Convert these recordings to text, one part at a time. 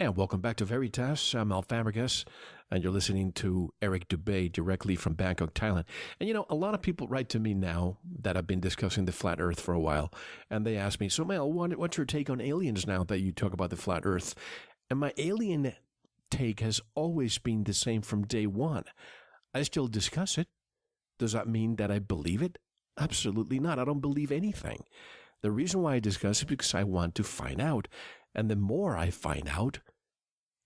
And welcome back to Veritas. I'm Al Fabregas, and you're listening to Eric Dubay directly from Bangkok, Thailand. And a lot of people write to me now that I've been discussing the flat earth for a while, and they ask me, so Mel, what's your take on aliens now that you talk about the flat earth? And my alien take has always been the same from day one. I still discuss it. Does that mean that I believe it? Absolutely not. I don't believe anything. The reason why I discuss it is because I want to find out. And the more I find out,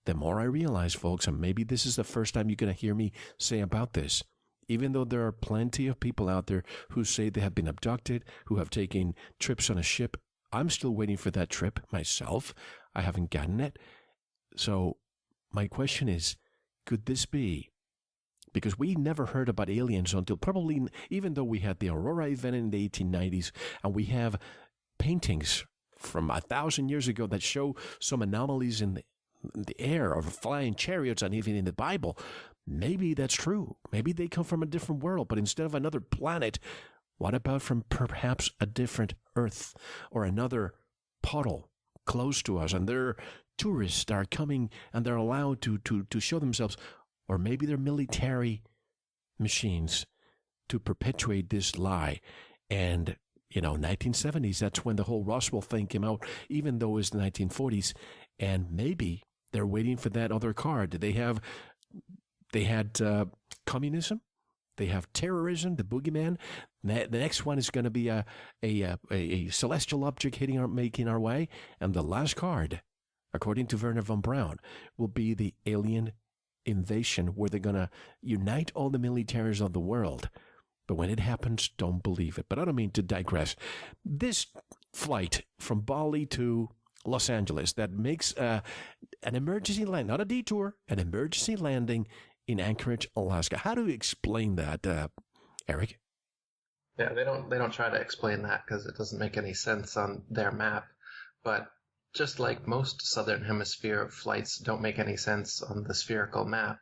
the more I realize, folks, and maybe this is the first time you're going to hear me say about this, even though there are plenty of people out there who say they have been abducted, who have taken trips on a ship, I'm still waiting for that trip myself. I haven't gotten it. So my question is, could this be? Because we never heard about aliens until probably, even though we had the Aurora event in the 1890s, and we have paintings from 1,000 years ago that show some anomalies in the air of flying chariots and even in the Bible. Maybe that's true. Maybe they come from a different world, but instead of another planet, what about from perhaps a different Earth or another puddle close to us? And they're tourists that are coming and they're allowed to show themselves, or maybe they're military machines to perpetuate this lie. And 1970s, that's when the whole Roswell thing came out, even though it's the 1940s. And maybe they're waiting for that other card. They had communism. They have terrorism, the boogeyman. The next one is going to be a celestial object making our way. And the last card, according to Werner von Braun, will be the alien invasion, where they're going to unite all the militaries of the world. But when it happens, don't believe it. But I don't mean to digress. This flight from Bali to Los Angeles that makes an emergency land, not a detour, an emergency landing in Anchorage, Alaska. How do you explain that, Eric? Yeah, they don't try to explain that because it doesn't make any sense on their map. But just like most Southern Hemisphere flights don't make any sense on the spherical map,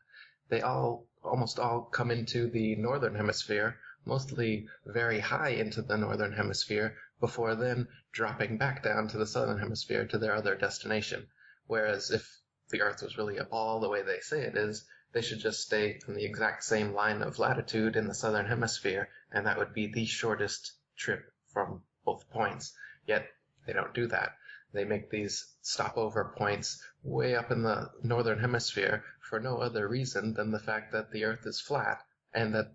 they almost all come into the Northern Hemisphere, mostly very high into the Northern Hemisphere, before then dropping back down to the Southern Hemisphere to their other destination. Whereas if the Earth was really a ball the way they say it is, they should just stay in the exact same line of latitude in the Southern Hemisphere, and that would be the shortest trip from both points. Yet they don't do that. They make these stopover points way up in the Northern Hemisphere for no other reason than the fact that the Earth is flat and that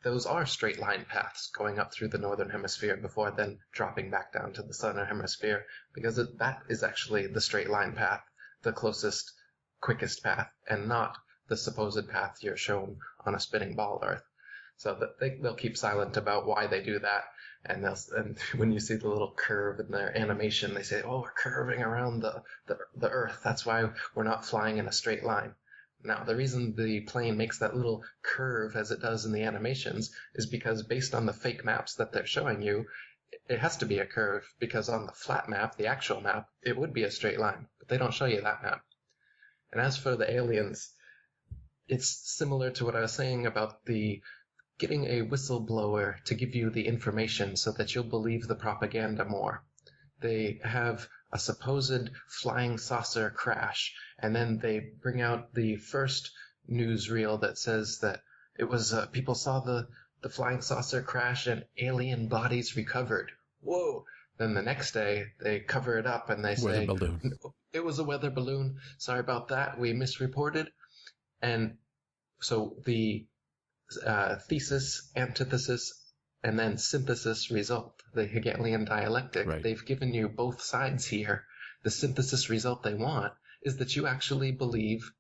those are straight line paths going up through the Northern Hemisphere before then dropping back down to the Southern Hemisphere, because that is actually the straight line path, the closest, quickest path, and not the supposed path you're shown on a spinning ball Earth. So that they'll keep silent about why they do that. And when you see the little curve in their animation, they say, oh, we're curving around the Earth. That's why we're not flying in a straight line. Now, the reason the plane makes that little curve as it does in the animations is because based on the fake maps that they're showing you, it has to be a curve, because on the flat map, the actual map, it would be a straight line. But they don't show you that map. And as for the aliens, it's similar to what I was saying about the getting a whistleblower to give you the information so that you'll believe the propaganda more. They have a supposed flying saucer crash, and then they bring out the first newsreel that says that it was people saw the flying saucer crash and alien bodies recovered. Whoa! Then the next day they cover it up and they say it was a weather balloon. Sorry about that. We misreported. And so the thesis, antithesis, and then synthesis result, the Hegelian dialectic. Right. They've given you both sides here. The synthesis result they want is that you actually believe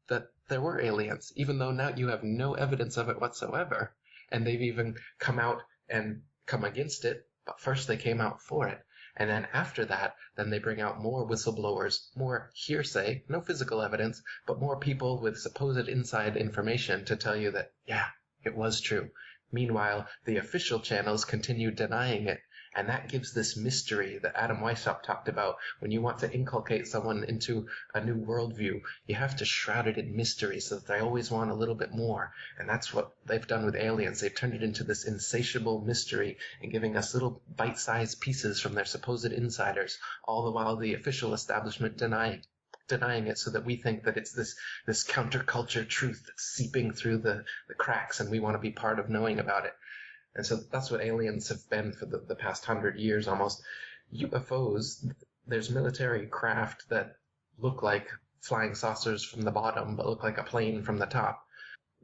that there were aliens, even though now you have no evidence of it whatsoever. And they've even come out and come against it, but first they came out for it. And then after that, then they bring out more whistleblowers, more hearsay, no physical evidence, but more people with supposed inside information to tell you that, yeah, it was true. Meanwhile, the official channels continue denying it, and that gives this mystery that Adam Weishaupt talked about. When you want to inculcate someone into a new worldview, you have to shroud it in mystery so that they always want a little bit more. And that's what they've done with aliens. They've turned it into this insatiable mystery and giving us little bite-sized pieces from their supposed insiders, all the while the official establishment denying it so that we think that it's this counterculture truth that's seeping through the cracks, and we want to be part of knowing about it. And so that's what aliens have been for the past 100 years almost. UFOs, there's military craft that look like flying saucers from the bottom, but look like a plane from the top.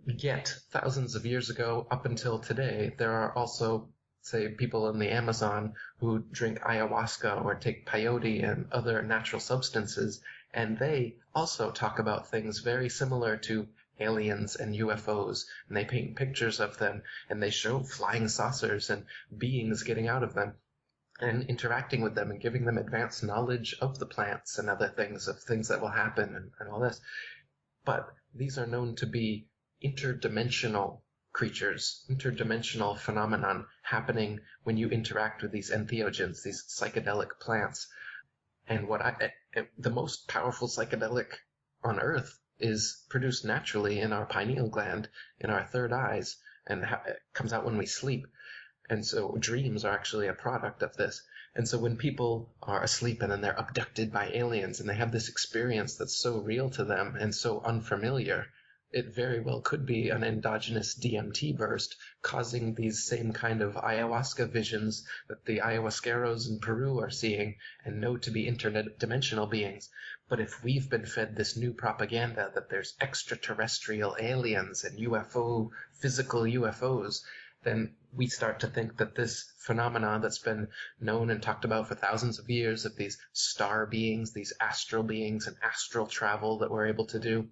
Yet, thousands of years ago, up until today, there are also, say, people in the Amazon who drink ayahuasca or take peyote and other natural substances, and they also talk about things very similar to aliens and UFOs, and they paint pictures of them, and they show flying saucers and beings getting out of them and interacting with them and giving them advanced knowledge of the plants and other things, of things that will happen and all this. But these are known to be interdimensional creatures, interdimensional phenomenon happening when you interact with these entheogens, these psychedelic plants. And the most powerful psychedelic on Earth is produced naturally in our pineal gland, in our third eyes, and it comes out when we sleep. And so dreams are actually a product of this. And so when people are asleep and then they're abducted by aliens and they have this experience that's so real to them and so unfamiliar, it very well could be an endogenous DMT burst causing these same kind of ayahuasca visions that the ayahuasqueros in Peru are seeing and know to be interdimensional beings. But if we've been fed this new propaganda that there's extraterrestrial aliens and physical UFOs, then we start to think that this phenomenon that's been known and talked about for thousands of years, of these star beings, these astral beings and astral travel that we're able to do,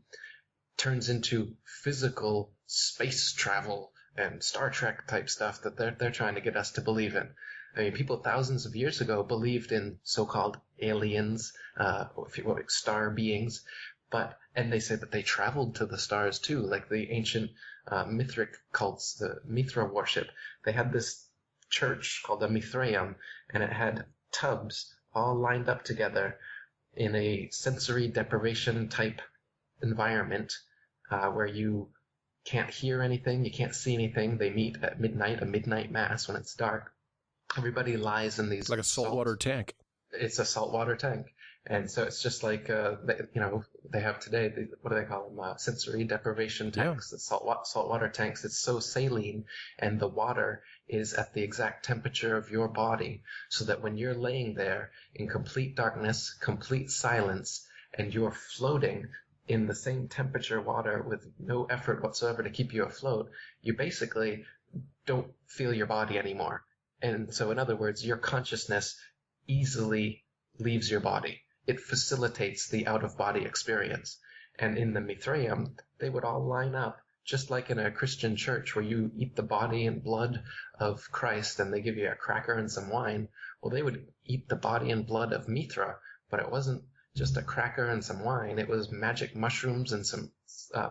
turns into physical space travel and Star Trek type stuff that they're trying to get us to believe in. I mean, people thousands of years ago believed in so-called aliens, or if you will, star beings, and they say that they traveled to the stars too, like the ancient Mithric cults, the Mithra worship. They had this church called the Mithraeum, and it had tubs all lined up together in a sensory deprivation type environment where you can't hear anything, you can't see anything. They meet at midnight, a midnight mass when it's dark. Everybody lies in these... Like a saltwater tank. It's a saltwater tank. And so it's just like, they have today, what do they call them? Sensory deprivation tanks, the saltwater tanks. It's so saline, and the water is at the exact temperature of your body, so that when you're laying there in complete darkness, complete silence, and you're floating in the same temperature water with no effort whatsoever to keep you afloat, you basically don't feel your body anymore. And so, in other words, your consciousness easily leaves your body. It facilitates the out-of-body experience. And in the Mithraeum, they would all line up, just like in a Christian church where you eat the body and blood of Christ and they give you a cracker and some wine. Well, they would eat the body and blood of Mithra, but it wasn't just a cracker and some wine. It was magic mushrooms and some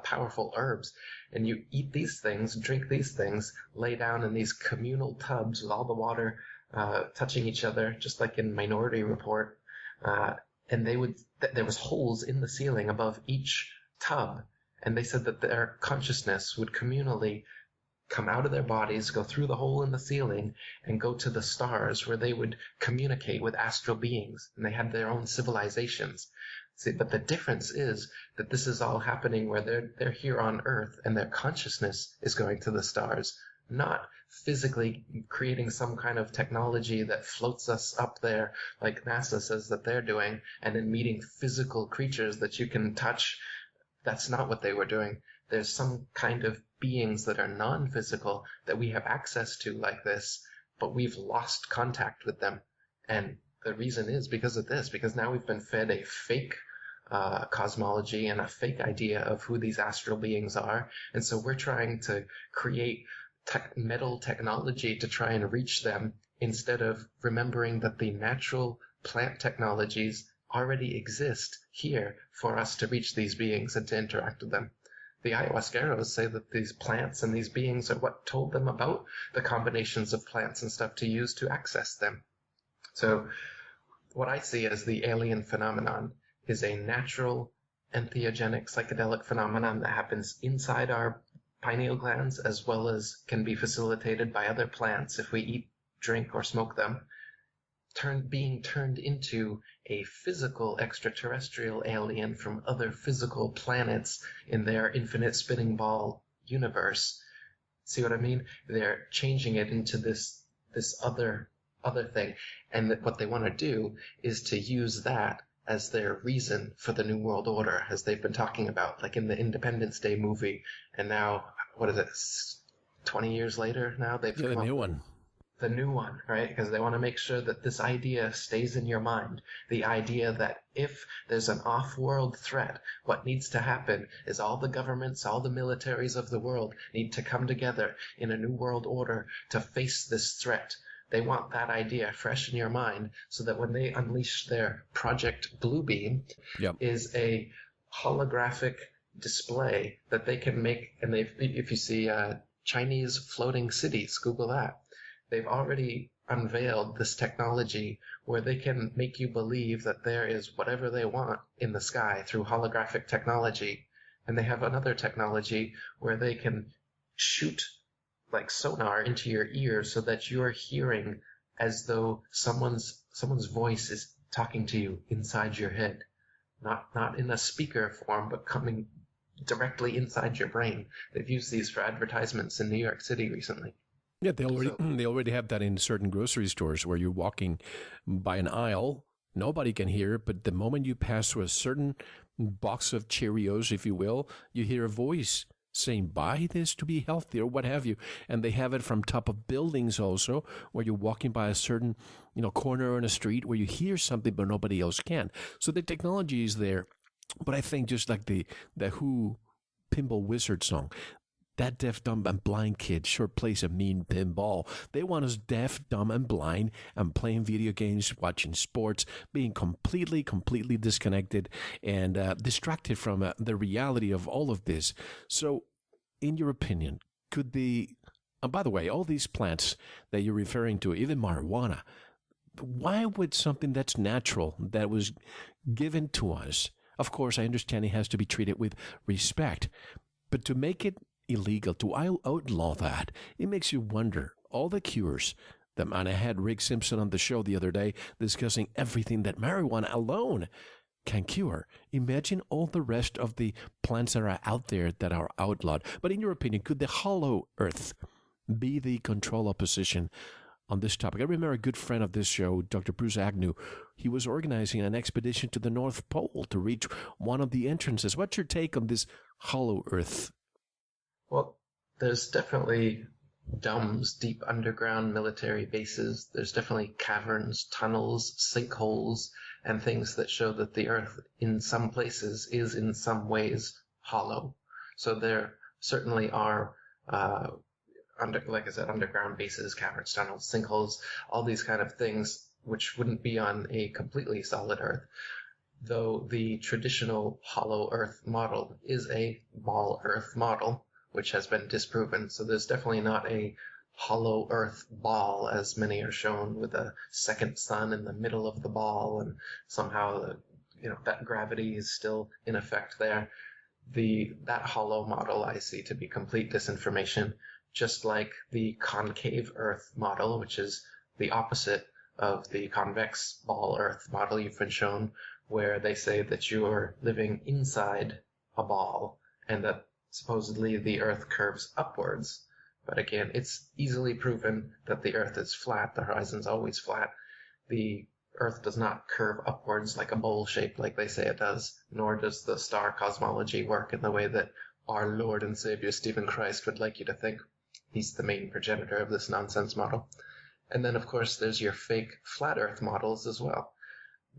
powerful herbs. And you eat these things, drink these things, lay down in these communal tubs with all the water touching each other, just like in Minority Report. And there was holes in the ceiling above each tub. And they said that their consciousness would communally come out of their bodies, go through the hole in the ceiling, and go to the stars where they would communicate with astral beings. And they had their own civilizations. See, but the difference is that this is all happening where they're here on Earth and their consciousness is going to the stars, not physically creating some kind of technology that floats us up there like NASA says that they're doing, and then meeting physical creatures that you can touch. That's not what they were doing. There's some kind of beings that are non-physical that we have access to like this, but we've lost contact with them. And the reason is because of this, because now we've been fed a fake cosmology and a fake idea of who these astral beings are. And so we're trying to create metal technology to try and reach them, instead of remembering that the natural plant technologies already exist here for us to reach these beings and to interact with them. The ayahuasqueros say that these plants and these beings are what told them about the combinations of plants and stuff to use to access them. So what I see as the alien phenomenon is a natural, entheogenic, psychedelic phenomenon that happens inside our pineal glands, as well as can be facilitated by other plants if we eat, drink, or smoke them. being turned into a physical extraterrestrial alien from other physical planets in their infinite spinning ball universe. See what I mean? They're changing it into this other thing, and that what they want to do is to use that as their reason for the New World Order, as they've been talking about, like in the Independence Day movie, and now what is it? 20 years later now they've Yeah, the come new up one. the new one, right? Because they want to make sure that this idea stays in your mind. The idea that if there's an off-world threat, what needs to happen is all the governments, all the militaries of the world need to come together in a new world order to face this threat. They want that idea fresh in your mind so that when they unleash their Project Bluebeam, Yep. is a holographic display that they can make. And if you see Chinese floating cities, Google that. They've already unveiled this technology where they can make you believe that there is whatever they want in the sky through holographic technology. And they have another technology where they can shoot like sonar into your ears so that you're hearing as though someone's voice is talking to you inside your head. Not in a speaker form, but coming directly inside your brain. They've used these for advertisements in New York City recently. Yeah, they already So they already have that in certain grocery stores where you're walking by an aisle, nobody can hear, but the moment you pass through a certain box of Cheerios, if you will, you hear a voice saying, buy this to be healthy or what have you. And they have it from top of buildings also, where you're walking by a certain, corner on a street where you hear something but nobody else can. So the technology is there. But I think just like the Who Pinball Wizard song, that deaf, dumb, and blind kid sure plays a mean pinball. They want us deaf, dumb, and blind and playing video games, watching sports, being completely disconnected and distracted from the reality of all of this. So, in your opinion, could and by the way, all these plants that you're referring to, even marijuana, why would something that's natural, that was given to us, of course, I understand it has to be treated with respect, but to make it illegal, to outlaw that, it makes you wonder all the cures that, man, I had Rick Simpson on the show the other day discussing everything that marijuana alone can cure. Imagine all the rest of the plants that are out there that are outlawed. But in your opinion, could the hollow earth be the control opposition on this topic? I remember a good friend of this show, Dr. Bruce Agnew. He was organizing an expedition to the North Pole to reach one of the entrances. What's your take on this hollow earth? Well, there's definitely domes, deep underground military bases. There's definitely caverns, tunnels, sinkholes, and things that show that the Earth in some places is in some ways hollow. So there certainly are, like I said, underground bases, caverns, tunnels, sinkholes, all these kind of things which wouldn't be on a completely solid Earth. Though the traditional hollow Earth model is a ball Earth model, which has been disproven. So there's definitely not a hollow Earth ball, as many are shown, with a second sun in the middle of the ball, and somehow that gravity is still in effect there. That hollow model I see to be complete disinformation, just like the concave Earth model, which is the opposite of the convex ball Earth model you've been shown, where they say that you are living inside a ball and that supposedly the Earth curves upwards. But again, it's easily proven that the Earth is flat. The horizon's always flat. The Earth does not curve upwards like a bowl shape like they say it does, nor does the star cosmology work in the way that our Lord and Savior Stephen Christ would like you to think. He's the main progenitor of this nonsense model. And then, of course, there's your fake flat Earth models as well.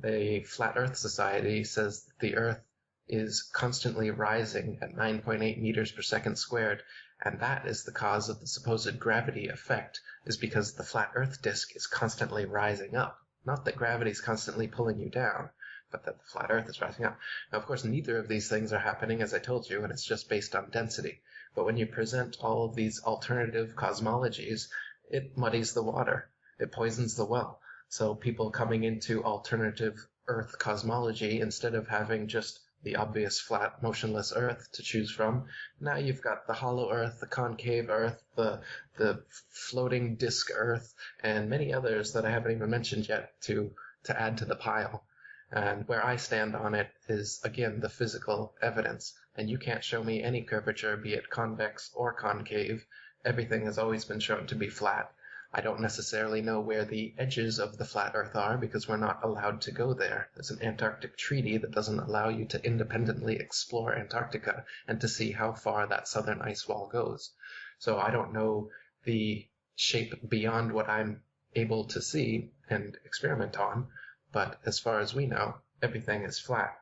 The Flat Earth Society says that the Earth is constantly rising at 9.8 meters per second squared, and that is the cause of the supposed gravity effect, is because the flat Earth disk is constantly rising up. Not that gravity is constantly pulling you down, but that the flat Earth is rising up. Now, of course, neither of these things are happening, as I told you, and it's just based on density. But when you present all of these alternative cosmologies, it muddies the water. It poisons the well. So people coming into alternative Earth cosmology, instead of having just the obvious flat, motionless Earth to choose from. Now you've got the hollow Earth, the concave Earth, the floating disk Earth, and many others that I haven't even mentioned yet to add to the pile. And where I stand on it is, again, the physical evidence. And you can't show me any curvature, be it convex or concave. Everything has always been shown to be flat. I don't necessarily know where the edges of the flat Earth are because we're not allowed to go there. There's an Antarctic treaty that doesn't allow you to independently explore Antarctica and to see how far that southern ice wall goes. So I don't know the shape beyond what I'm able to see and experiment on, but as far as we know, everything is flat.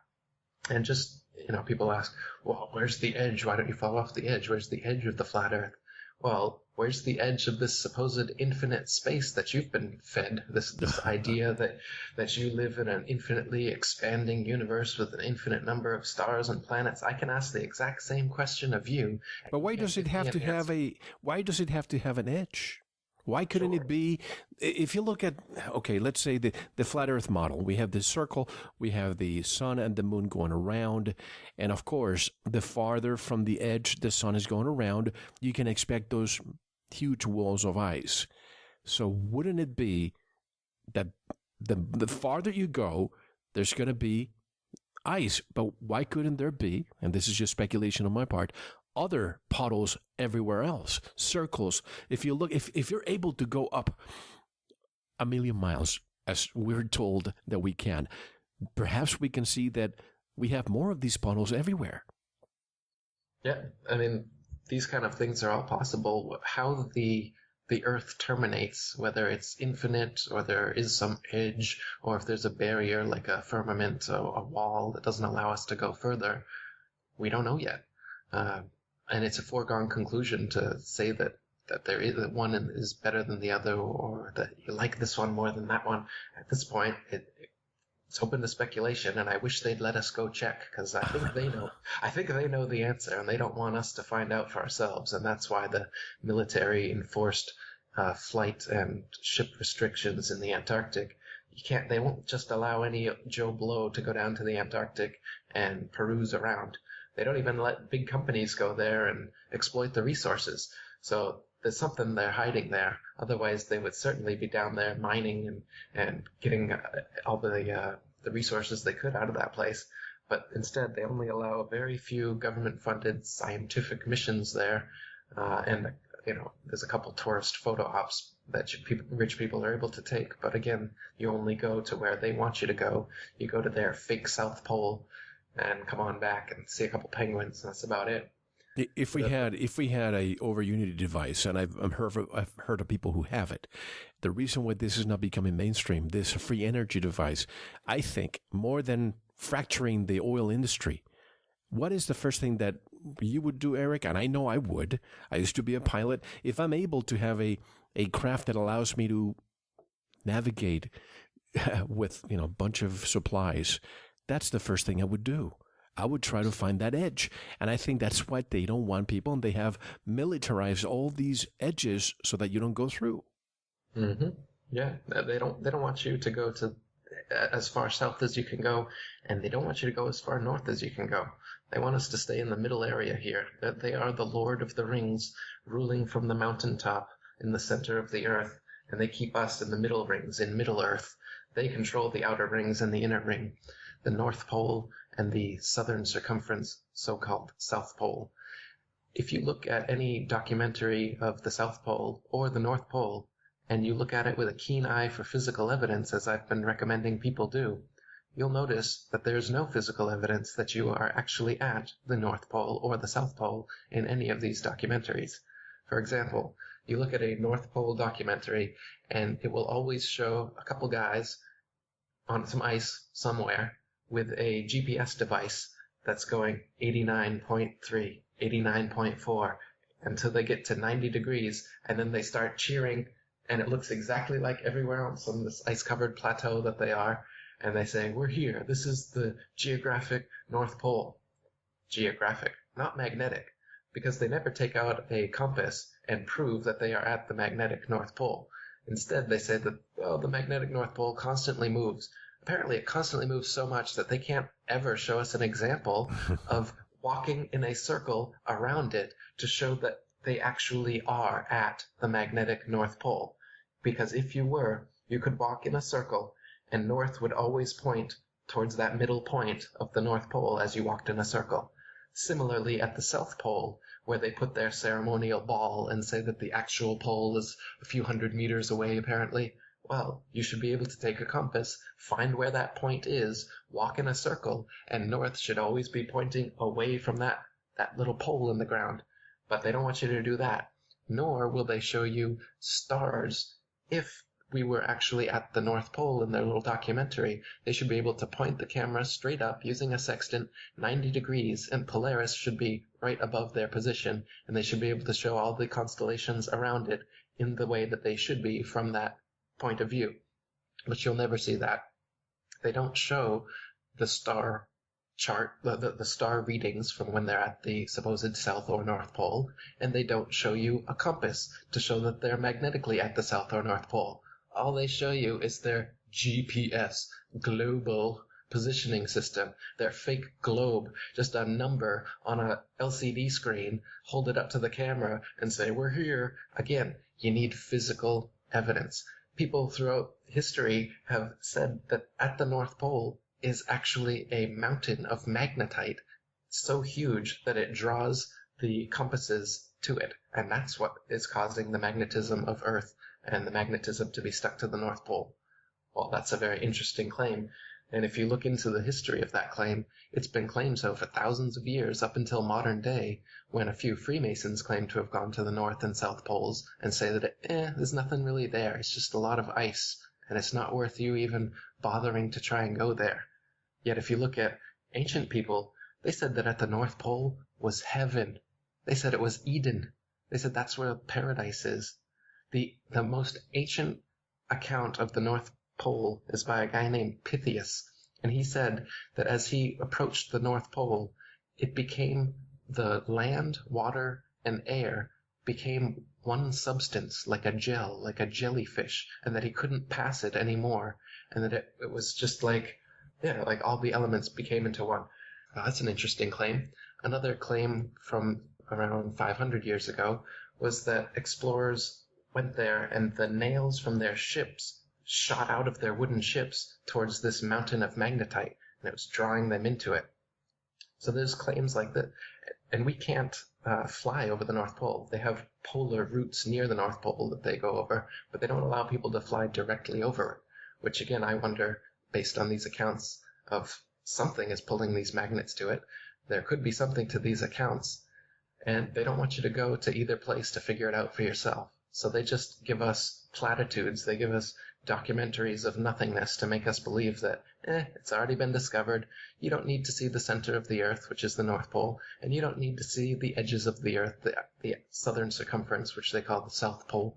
And just, people ask, well, where's the edge? Why don't you fall off the edge? Where's the edge of the flat Earth? Well, where's the edge of this supposed infinite space that you've been fed? This idea that you live in an infinitely expanding universe with an infinite number of stars and planets. I can ask the exact same question of you. But why does it have to have an edge? Why couldn't it be, if you look at, okay, let's say the flat Earth model, we have this circle, we have the sun and the moon going around, and of course, the farther from the edge the sun is going around, you can expect those huge walls of ice. So wouldn't it be that the farther you go, there's going to be ice, but why couldn't there be, and this is just speculation on my part, other puddles everywhere else, circles? If you look, if you're able to go up 1,000,000 miles, as we're told that we can, perhaps we can see that we have more of these puddles everywhere. Yeah, I mean, these kind of things are all possible. How the Earth terminates, whether it's infinite or there is some edge, or if there's a barrier like a firmament, a wall that doesn't allow us to go further, we don't know yet. And it's a foregone conclusion to say that there is that one is better than the other, or that you like this one more than that one. At this point, it's open to speculation, and I wish they'd let us go check, because I think they know. I think they know the answer, and they don't want us to find out for ourselves, and that's why the military enforced flight and ship restrictions in the Antarctic. They won't just allow any Joe Blow to go down to the Antarctic and peruse around. They don't even let big companies go there and exploit the resources. So there's something they're hiding there. Otherwise, they would certainly be down there mining and getting all the resources they could out of that place. But instead, they only allow a very few government-funded scientific missions there. And there's a couple tourist photo ops that rich people are able to take. But again, you only go to where they want you to go. You go to their fake South Pole and come on back and see a couple penguins, and that's about it. If we had a over Unity device, and I've heard of people who have it, the reason why this is not becoming mainstream, this free energy device, I think more than fracturing the oil industry, what is the first thing that you would do, Eric? And I know I would. I used to be a pilot. If I'm able to have a craft that allows me to navigate with a bunch of supplies, that's the first thing I would do. I would try to find that edge. And I think that's why they don't want people, and they have militarized all these edges so that you don't go through. Mm-hmm. Yeah, they don't want you to go to as far south as you can go, and they don't want you to go as far north as you can go. They want us to stay in the middle area here. That they are the Lord of the Rings, ruling from the mountaintop in the center of the earth, and they keep us in the middle rings, in Middle Earth. They control the outer rings and the inner ring, the North Pole and the southern circumference, so-called South Pole. If you look at any documentary of the South Pole or the North Pole, and you look at it with a keen eye for physical evidence, as I've been recommending people do, you'll notice that there's no physical evidence that you are actually at the North Pole or the South Pole in any of these documentaries. For example, you look at a North Pole documentary, and it will always show a couple guys on some ice somewhere with a GPS device that's going 89.3, 89.4 until they get to 90 degrees, and then they start cheering, and it looks exactly like everywhere else on this ice-covered plateau that they are, and they say, we're here, this is the geographic North Pole. Geographic, not magnetic, because they never take out a compass and prove that they are at the magnetic North Pole. Instead, they say that, the magnetic North Pole constantly moves. Apparently, it constantly moves so much that they can't ever show us an example of walking in a circle around it to show that they actually are at the magnetic North Pole. Because if you were, you could walk in a circle and north would always point towards that middle point of the North Pole as you walked in a circle. Similarly, at the South Pole, where they put their ceremonial ball and say that the actual pole is a few hundred meters away, apparently, well, you should be able to take a compass, find where that point is, walk in a circle, and north should always be pointing away from that little pole in the ground. But they don't want you to do that. Nor will they show you stars. If we were actually at the North Pole in their little documentary, they should be able to point the camera straight up using a sextant 90 degrees, and Polaris should be right above their position, and they should be able to show all the constellations around it in the way that they should be from that point of view. But you'll never see that. They don't show the star chart, the star readings from when they're at the supposed South or North Pole, and they don't show you a compass to show that they're magnetically at the South or North Pole. All they show you is their GPS, global positioning system, their fake globe, just a number on a LCD screen, hold it up to the camera and say, we're here. Again, you need physical evidence. People throughout history have said that at the North Pole is actually a mountain of magnetite so huge that it draws the compasses to it. And that's what is causing the magnetism of Earth and the magnetism to be stuck to the North Pole. Well, that's a very interesting claim. And if you look into the history of that claim, it's been claimed so for thousands of years up until modern day, when a few Freemasons claim to have gone to the North and South Poles and say that, there's nothing really there. It's just a lot of ice, and it's not worth you even bothering to try and go there. Yet if you look at ancient people, they said that at the North Pole was heaven. They said it was Eden. They said that's where paradise is. The most ancient account of the North Pole is by a guy named Pythias, and he said that as he approached the North Pole, it became the land, water, and air became one substance, like a gel, like a jellyfish, and that he couldn't pass it anymore, and that it was just like all the elements became into one. That's an interesting claim. Another claim from around 500 years ago was that explorers went there and the nails from their ships shot out of their wooden ships towards this mountain of magnetite, and it was drawing them into it. So there's claims like that, and we can't fly over the North Pole. They have polar routes near the North Pole that they go over, but they don't allow people to fly directly over it, which again, I wonder, based on these accounts of something is pulling these magnets to it, there could be something to these accounts, and they don't want you to go to either place to figure it out for yourself. So they just give us platitudes. They give us documentaries of nothingness to make us believe that, it's already been discovered. You don't need to see the center of the Earth, which is the North Pole, and you don't need to see the edges of the Earth, the southern circumference, which they call the South Pole,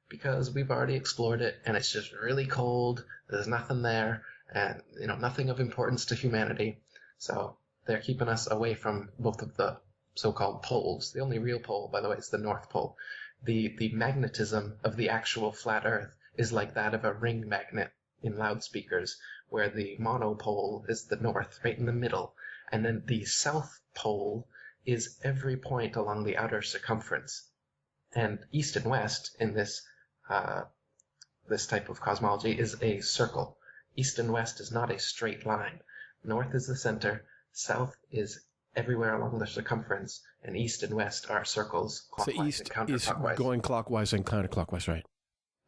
because we've already explored it, and it's just really cold. There's nothing there, and nothing of importance to humanity. So they're keeping us away from both of the so-called poles. The only real pole, by the way, is the North Pole. The magnetism of the actual flat Earth is like that of a ring magnet in loudspeakers, where the monopole is the north, right in the middle, and then the south pole is every point along the outer circumference. And east and west in this type of cosmology is a circle. East and west is not a straight line. North is the center, south is everywhere along the circumference, and east and west are circles, clockwise and counterclockwise. So east is going clockwise and counterclockwise, right?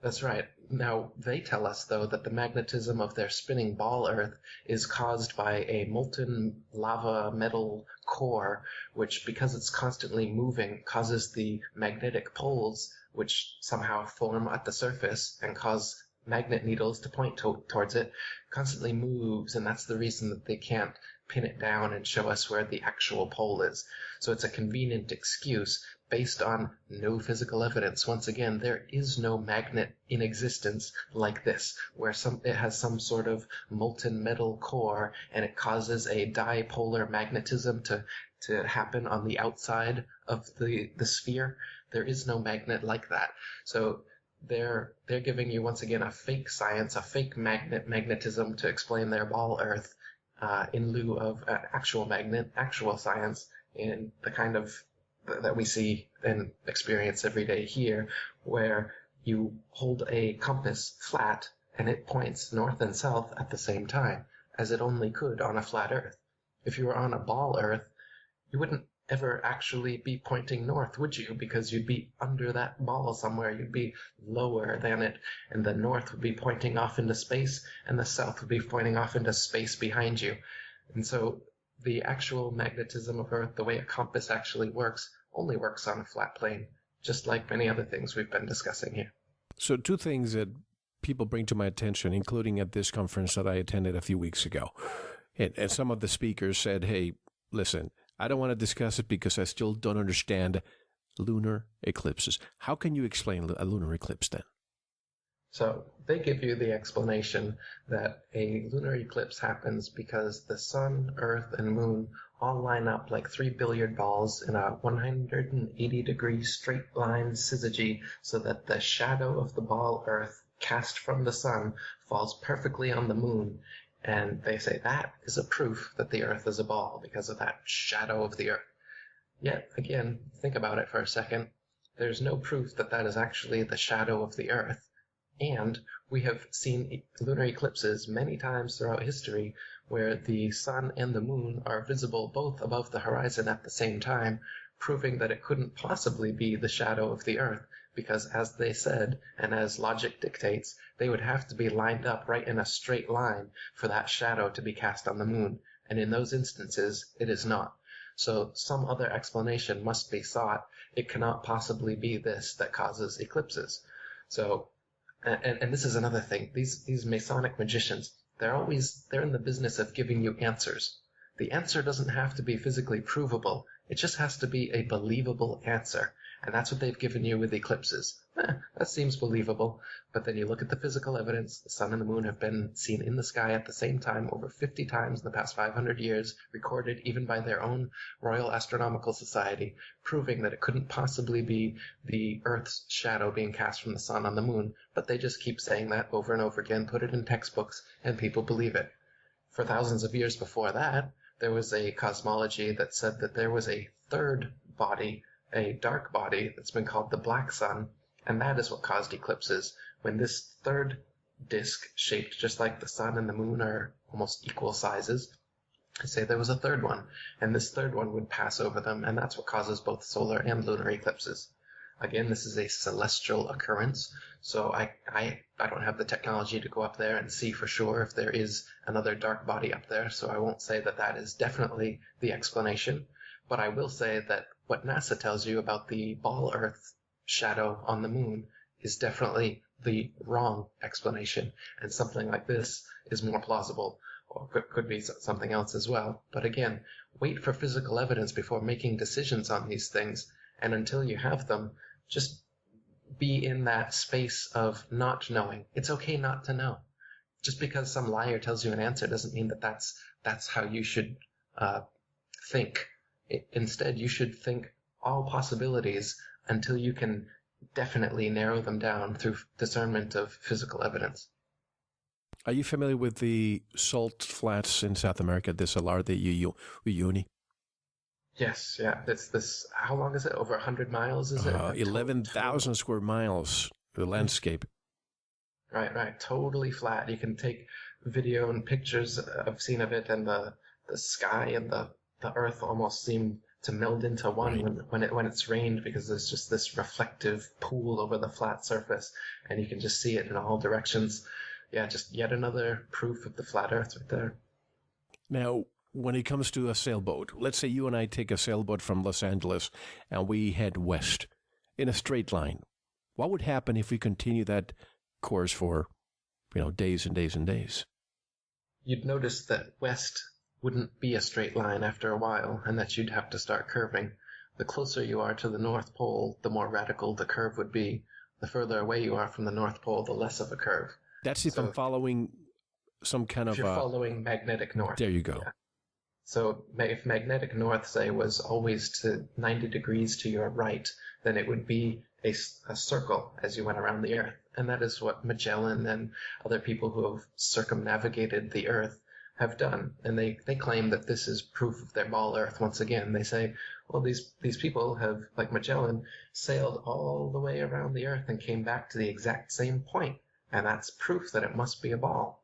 That's right. Now, they tell us, though, that the magnetism of their spinning ball Earth is caused by a molten lava metal core, which, because it's constantly moving, causes the magnetic poles, which somehow form at the surface and cause magnet needles to point towards it, constantly moves, and that's the reason that they can't pin it down and show us where the actual pole is. So it's a convenient excuse based on no physical evidence. Once again, there is no magnet in existence like this, where it has some sort of molten metal core and it causes a dipolar magnetism to happen on the outside of the sphere. There is no magnet like that. So they're giving you, once again, a fake science, a fake magnetism to explain their ball Earth, in lieu of an actual magnet, actual science in the kind of that we see and experience every day here, where you hold a compass flat and it points north and south at the same time, as it only could on a flat Earth. If you were on a ball Earth, you wouldn't ever actually be pointing north, would you? Because you'd be under that ball somewhere. You'd be lower than it, and the north would be pointing off into space, and the south would be pointing off into space behind you. And so the actual magnetism of Earth, the way a compass actually works, only works on a flat plane, just like many other things we've been discussing here. So two things that people bring to my attention, including at this conference that I attended a few weeks ago. And some of the speakers said, hey, listen, I don't want to discuss it because I still don't understand lunar eclipses. How can you explain a lunar eclipse then? So they give you the explanation that a lunar eclipse happens because the sun, earth, and moon all line up like 3 billiard balls in a 180-degree straight line syzygy so that the shadow of the ball earth cast from the sun falls perfectly on the moon. And they say that is a proof that the earth is a ball because of that shadow of the earth. Yet, again, think about it for a second. There's no proof that that is actually the shadow of the earth. And we have seen lunar eclipses many times throughout history where the sun and the moon are visible both above the horizon at the same time, proving that it couldn't possibly be the shadow of the earth, because as they said, and as logic dictates, they would have to be lined up right in a straight line for that shadow to be cast on the moon, and in those instances, it is not. So some other explanation must be sought. It cannot possibly be this that causes eclipses. So, and this is another thing, these Masonic magicians, they're in the business of giving you answers. The answer doesn't have to be physically provable. It just has to be a believable answer. And that's what they've given you with eclipses. That seems believable. But then you look at the physical evidence. The sun and the moon have been seen in the sky at the same time over 50 times in the past 500 years, recorded even by their own Royal Astronomical Society, proving that it couldn't possibly be the Earth's shadow being cast from the sun on the moon. But they just keep saying that over and over again, put it in textbooks, and people believe it. For thousands of years before that, there was a cosmology that said that there was a third body, a dark body that's been called the black sun, and that is what caused eclipses. When this third disk, shaped just like the sun and the moon are almost equal sizes, say there was a third one, and this third one would pass over them, and that's what causes both solar and lunar eclipses. Again, this is a celestial occurrence, so I don't have the technology to go up there and see for sure if there is another dark body up there, so I won't say that that is definitely the explanation. But I will say that what NASA tells you about the ball Earth shadow on the moon is definitely the wrong explanation, and something like this is more plausible, or could be something else as well. But again, wait for physical evidence before making decisions on these things, and until you have them, just be in that space of not knowing. It's okay not to know. Just because some liar tells you an answer doesn't mean that that's how you should think. Instead, you should think all possibilities until you can definitely narrow them down through discernment of physical evidence. Are you familiar with the salt flats in South America, the Salar de Uyuni? Yes, yeah. This. How long is it? Over 100 miles, is it? 11,000 square miles, the landscape. Right. Totally flat. You can take video and pictures I've seen of it, and the sky and the earth almost seem to meld into one when it's rained, because there's just this reflective pool over the flat surface, and you can just see it in all directions. Yeah, just yet another proof of the flat earth right there. Now, when it comes to a sailboat, let's say you and I take a sailboat from Los Angeles and we head west in a straight line. What would happen if we continue that course for, days and days and days? You'd notice that west wouldn't be a straight line after a while, and that you'd have to start curving. The closer you are to the North Pole, the more radical the curve would be. The further away you are from the North Pole, the less of a curve. That's if I'm following some kind of... If you're following magnetic north. There you go. Yeah. So if magnetic north, say, was always to 90 degrees to your right, then it would be a circle as you went around the Earth. And that is what Magellan and other people who have circumnavigated the Earth have done. And they claim that this is proof of their ball Earth once again. They say, well, these people have, like Magellan, sailed all the way around the Earth and came back to the exact same point. And that's proof that it must be a ball.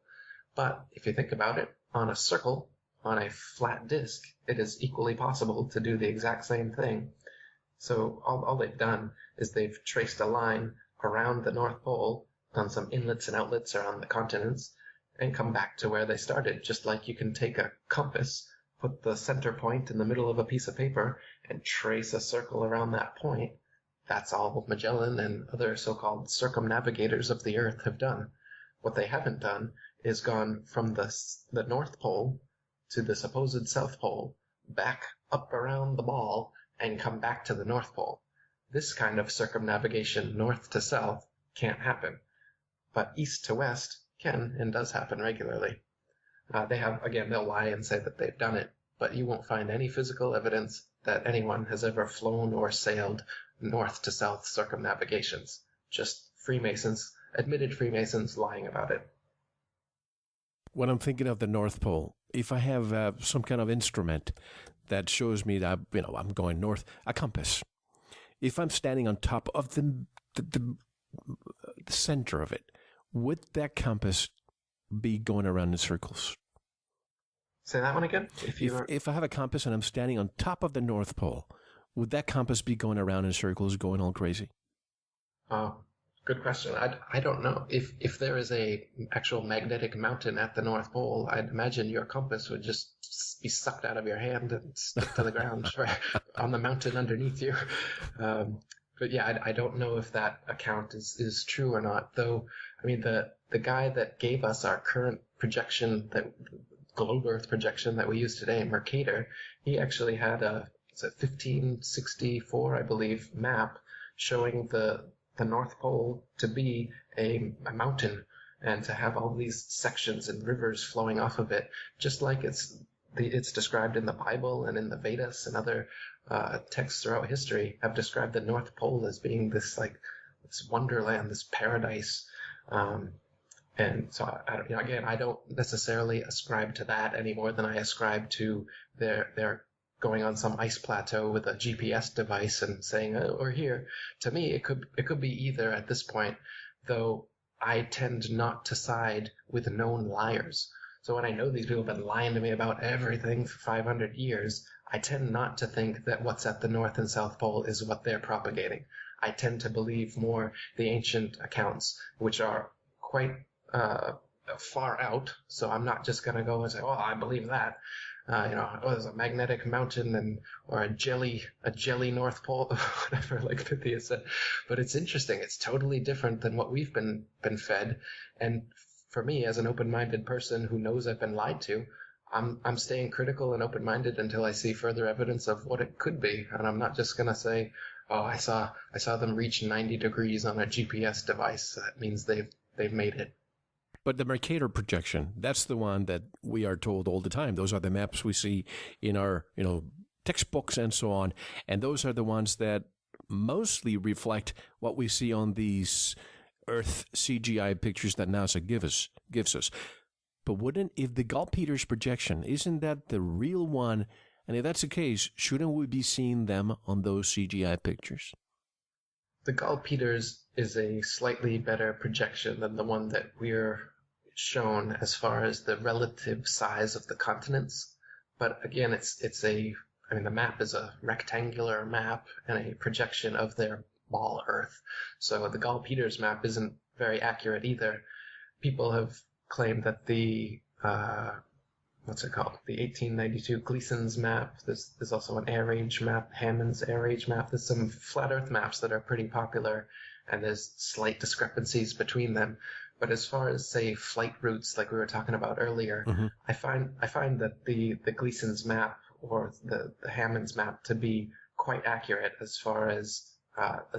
But if you think about it, on a circle, on a flat disk, it is equally possible to do the exact same thing. So all they've done is they've traced a line around the North Pole, done some inlets and outlets around the continents, and come back to where they started. Just like you can take a compass, put the center point in the middle of a piece of paper, and trace a circle around that point. That's all Magellan and other so-called circumnavigators of the Earth have done. What they haven't done is gone from the North Pole to the supposed South Pole, back up around the ball, and come back to the North Pole. This kind of circumnavigation north to south can't happen. But east to west can and does happen regularly. They'll lie and say that they've done it, but you won't find any physical evidence that anyone has ever flown or sailed north to south circumnavigations. Just Freemasons, admitted Freemasons lying about it. When I'm thinking of the North Pole, if I have some kind of instrument that shows me that I'm going north, a compass. If I'm standing on top of the center of it, would that compass be going around in circles? Say that one again? If I have a compass and I'm standing on top of the North Pole, would that compass be going around in circles, going all crazy? Oh, good question. I don't know. If there is a actual magnetic mountain at the North Pole, I'd imagine your compass would just be sucked out of your hand and stick to the ground on the mountain underneath you. But yeah, I don't know if that account is true or not. Though, I mean, the guy that gave us our current projection, that globe Earth projection that we use today, Mercator, he actually had a 1564, I believe, map showing the North Pole to be a mountain and to have all these sections and rivers flowing off of it, just like it's described in the Bible and in the Vedas and other texts throughout history have described the North Pole as being this wonderland, this paradise. And so, I don't necessarily ascribe to that any more than I ascribe to their going on some ice plateau with a GPS device and saying, "Oh, we're here." To me, it could be either at this point, though I tend not to side with known liars. So when I know these people have been lying to me about everything for 500 years, I tend not to think that what's at the North and South Pole is what they're propagating. I tend to believe more the ancient accounts, which are quite far out. So I'm not just going to go and say, "Oh, I believe that." There's a magnetic mountain or a jelly North Pole, whatever, like Pythia said. But it's interesting. It's totally different than what we've been fed. And for me, as an open-minded person who knows I've been lied to, I'm staying critical and open-minded until I see further evidence of what it could be. And I'm not just going to say, "Oh, I saw them reach 90 degrees on a GPS device. That means they've made it." But the Mercator projection, that's the one that we are told all the time. Those are the maps we see in our, textbooks and so on. And those are the ones that mostly reflect what we see on these Earth CGI pictures that NASA gives us. But if the Gall-Peters projection, isn't that the real one? And if that's the case, shouldn't we be seeing them on those CGI pictures? The Gall-Peters is a slightly better projection than the one that we're shown as far as the relative size of the continents. But again, the map is a rectangular map and a projection of their ball Earth. So the Gall-Peters map isn't very accurate either. People have claimed that the 1892 Gleason's map. There's also an air age map, Hammond's air age map. There's some flat Earth maps that are pretty popular, and there's slight discrepancies between them. But as far as, say, flight routes, like we were talking about earlier, mm-hmm. I find that the Gleason's map or the Hammond's map to be quite accurate as far as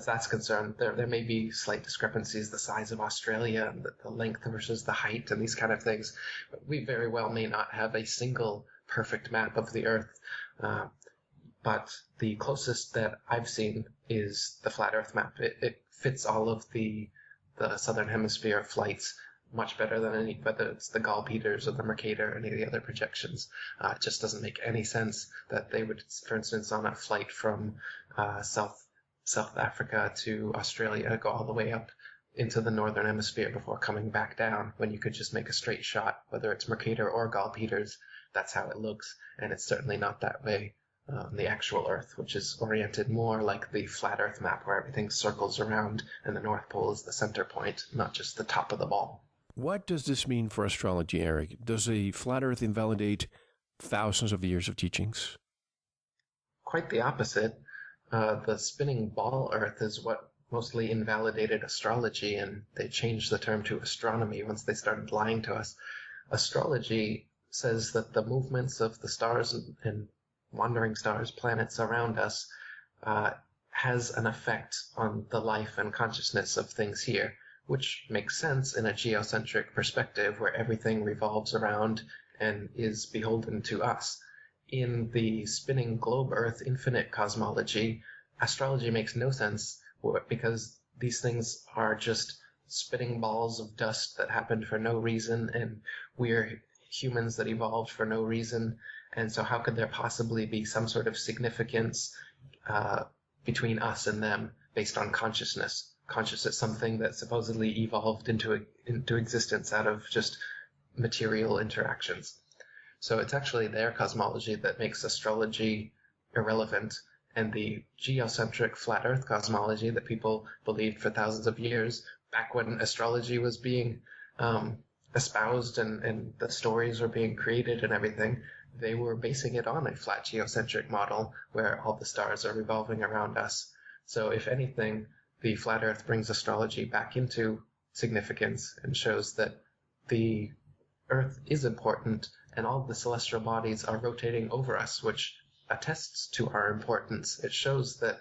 that's concerned. There may be slight discrepancies, the size of Australia and the length versus the height and these kind of things. But we very well may not have a single perfect map of the Earth. But the closest that I've seen is the flat Earth map. It fits all of the Southern Hemisphere flights much better than any, whether it's the Gall-Peters or the Mercator or any of the other projections. It just doesn't make any sense that they would, for instance, on a flight from South Africa to Australia, go all the way up into the northern hemisphere before coming back down, when you could just make a straight shot, whether it's Mercator or Gall-Peters. That's how it looks, and it's certainly not that way on the actual Earth, which is oriented more like the flat Earth map, where everything circles around and the North Pole is the center point, not just the top of the ball. What does this mean for astrology, Eric? Does a flat Earth invalidate thousands of years of teachings? Quite the opposite. The spinning ball Earth is what mostly invalidated astrology, and they changed the term to astronomy once they started lying to us. Astrology says that the movements of the stars and wandering stars, planets around us, has an effect on the life and consciousness of things here, which makes sense in a geocentric perspective where everything revolves around and is beholden to us. In the spinning globe Earth infinite cosmology, astrology makes no sense because these things are just spinning balls of dust that happened for no reason, and we're humans that evolved for no reason. And so how could there possibly be some sort of significance between us and them based on consciousness? Consciousness, something that supposedly evolved into existence out of just material interactions. So it's actually their cosmology that makes astrology irrelevant, and the geocentric flat Earth cosmology that people believed for thousands of years, back when astrology was being espoused and the stories were being created and everything, they were basing it on a flat geocentric model where all the stars are revolving around us. So if anything, the flat Earth brings astrology back into significance and shows that the Earth is important and all the celestial bodies are rotating over us, which attests to our importance. It shows that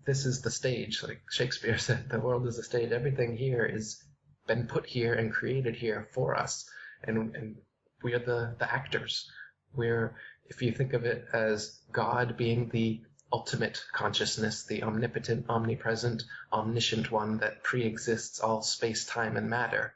this is the stage. Like Shakespeare said, the world is a stage. Everything here is been put here and created here for us, and we are the actors. We're, if you think of it as God being the ultimate consciousness, the omnipotent, omnipresent, omniscient one that pre-exists all space, time, and matter,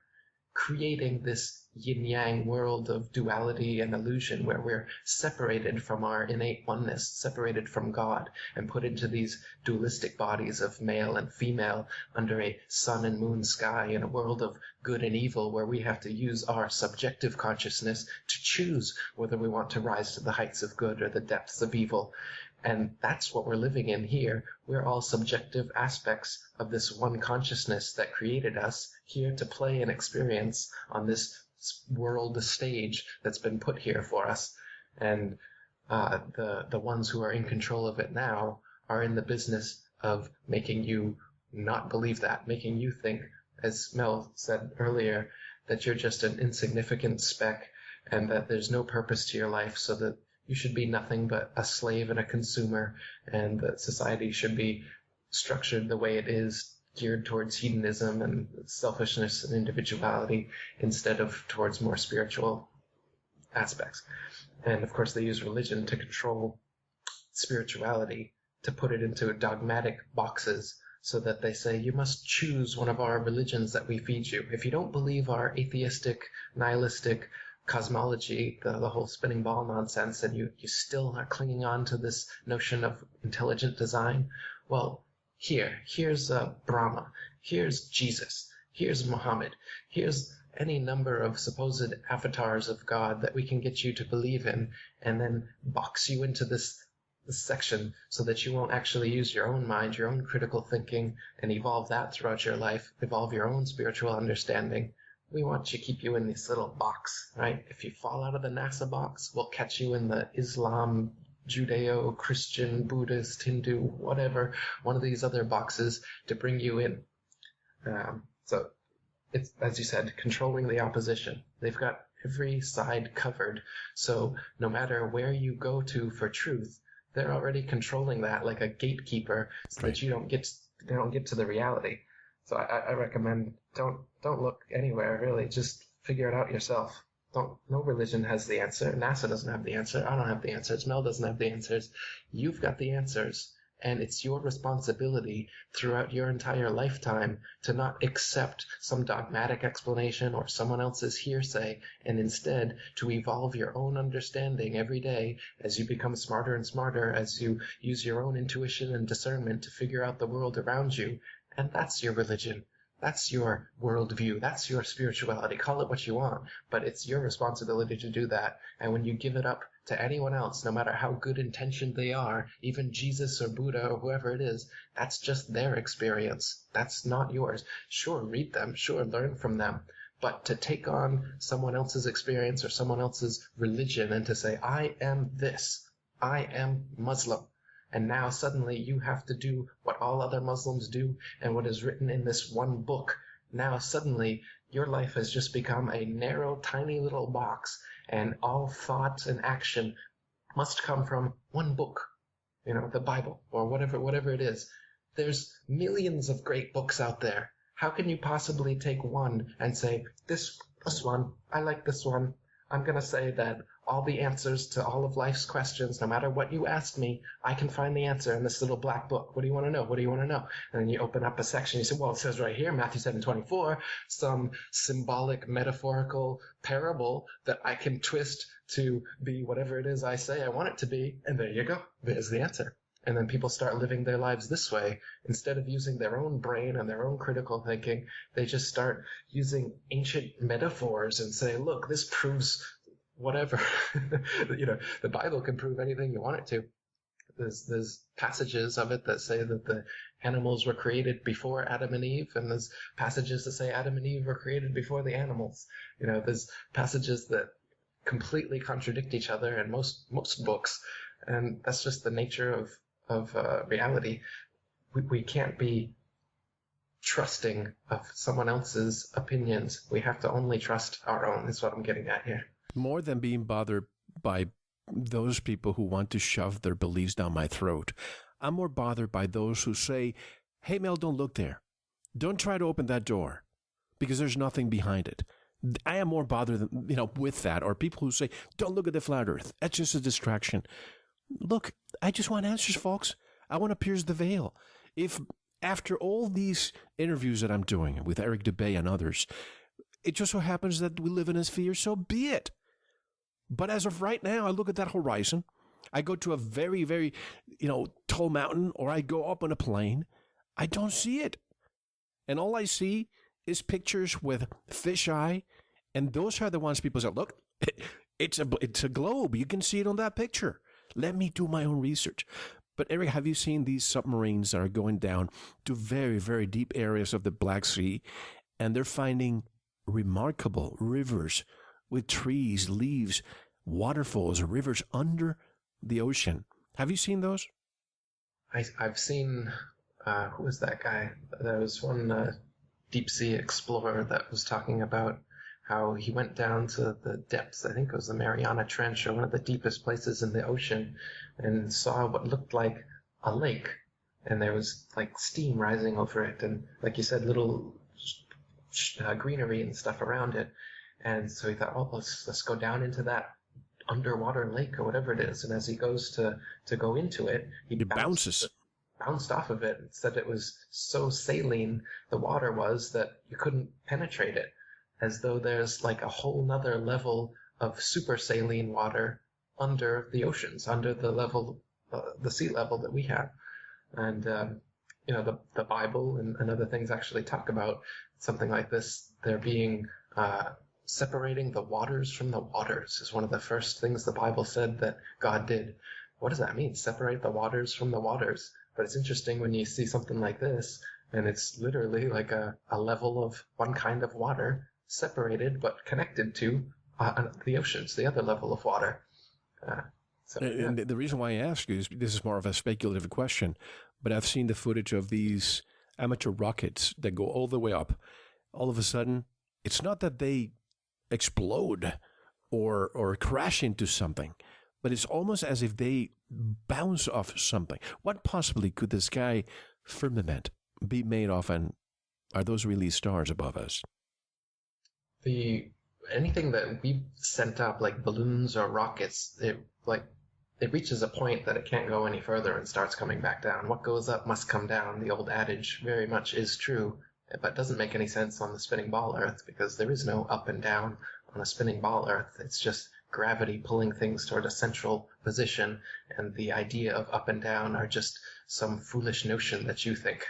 creating this yin-yang world of duality and illusion where we're separated from our innate oneness, separated from God, and put into these dualistic bodies of male and female under a sun and moon sky in a world of good and evil where we have to use our subjective consciousness to choose whether we want to rise to the heights of good or the depths of evil. And that's what we're living in here. We're all subjective aspects of this one consciousness that created us here to play and experience on this world stage that's been put here for us. And the ones who are in control of it now are in the business of making you not believe that, making you think, as Mel said earlier, that you're just an insignificant speck and that there's no purpose to your life, so that you should be nothing but a slave and a consumer, and that society should be structured the way it is, geared towards hedonism and selfishness and individuality instead of towards more spiritual aspects. And of course they use religion to control spirituality, to put it into dogmatic boxes, so that they say you must choose one of our religions that we feed you. If you don't believe our atheistic, nihilistic cosmology, the whole spinning ball nonsense, and you still are clinging on to this notion of intelligent design, well, here's Brahma, here's Jesus, here's Muhammad, here's any number of supposed avatars of God that we can get you to believe in, and then box you into this section so that you won't actually use your own mind, your own critical thinking, and evolve that throughout your life, evolve your own spiritual understanding. We want to keep you in this little box, right? If you fall out of the NASA box, we'll catch you in the Islam, Judeo, Christian, Buddhist, Hindu, whatever, one of these other boxes to bring you in. So it's, as you said, controlling the opposition. They've got every side covered. So no matter where you go to for truth, they're already controlling that like a gatekeeper, so that you don't get to the reality. So I recommend don't look anywhere, really. Just figure it out yourself. No religion has the answer. NASA doesn't have the answer. I don't have the answers. Mel doesn't have the answers. You've got the answers, And it's your responsibility throughout your entire lifetime to not accept some dogmatic explanation or someone else's hearsay, and instead to evolve your own understanding every day as you become smarter and smarter, as you use your own intuition and discernment to figure out the world around you. And that's your religion. That's your worldview. That's your spirituality. Call it what you want, but it's your responsibility to do that. And when you give it up to anyone else, no matter how good intentioned they are, even Jesus or Buddha or whoever it is, that's just their experience. That's not yours. Sure, read them. Sure, learn from them. But to take on someone else's experience or someone else's religion and to say, I am this, I am Muslim, and now suddenly you have to do what all other Muslims do and what is written in this one book. Now suddenly your life has just become a narrow, tiny little box, and all thought and action must come from one book, the Bible or whatever it is. There's millions of great books out there. How can you possibly take one and say, this one, I like this one. I'm going to say that all the answers to all of life's questions, no matter what you ask me, I can find the answer in this little black book. What do you want to know? What do you want to know? And then you open up a section. You say, well, it says right here, Matthew 7:24, some symbolic, metaphorical parable that I can twist to be whatever it is I say I want it to be. And there you go. There's the answer. And then people start living their lives this way. Instead of using their own brain and their own critical thinking, they just start using ancient metaphors and say, look, this proves whatever. The Bible can prove anything you want it to. There's passages of it that say that the animals were created before Adam and Eve, and there's passages that say Adam and Eve were created before the animals. There's passages that completely contradict each other in most books, and that's just the nature of reality. We can't be trusting of someone else's opinions. We have to only trust our own. That's what I'm getting at here. More than being bothered by those people who want to shove their beliefs down my throat, I'm more bothered by those who say, hey, Mel, don't look there. Don't try to open that door because there's nothing behind it. I am more bothered with that, or people who say, don't look at the flat earth. That's just a distraction. Look, I just want answers, folks. I want to pierce the veil. If after all these interviews that I'm doing with Eric Dubay and others, it just so happens that we live in a sphere, so be it. But as of right now, I look at that horizon. I go to a very, very, tall mountain, or I go up on a plane. I don't see it. And all I see is pictures with fisheye. And those are the ones people say, look, it's a globe. You can see it on that picture. Let me do my own research. But Eric, have you seen these submarines that are going down to very, very deep areas of the Black Sea? And they're finding remarkable rivers with trees, leaves, waterfalls, rivers under the ocean. Have you seen those? I've seen, who was that guy? There was one deep sea explorer that was talking about how he went down to the depths, I think it was the Mariana Trench, or one of the deepest places in the ocean, and saw what looked like a lake. And there was like steam rising over it, and like you said, little greenery and stuff around it. And so he thought, oh, let's go down into that underwater lake or whatever it is. And as he goes to go into it, he bounced off of it. It said it was so saline, the water was, that you couldn't penetrate it, as though there's like a whole nother level of super saline water under the oceans, under the level, the sea level that we have. And the Bible and other things actually talk about something like this. There being separating the waters from the waters is one of the first things the Bible said that God did. What does that mean? Separate the waters from the waters. But it's interesting when you see something like this, and it's literally like a level of one kind of water separated but connected to the oceans, the other level of water. And the reason why I ask you is this is more of a speculative question, but I've seen the footage of these amateur rockets that go all the way up. All of a sudden, it's not that they explode or crash into something, but it's almost as if they bounce off something. What possibly could the sky firmament be made of, and are those really stars above us? Anything that we sent up, like balloons or rockets, it reaches a point that it can't go any further and starts coming back down. What goes up must come down. The old adage very much is true, but doesn't make any sense on the spinning ball Earth because there is no up and down on a spinning ball Earth. It's just gravity pulling things toward a central position, and the idea of up and down are just some foolish notion that you think.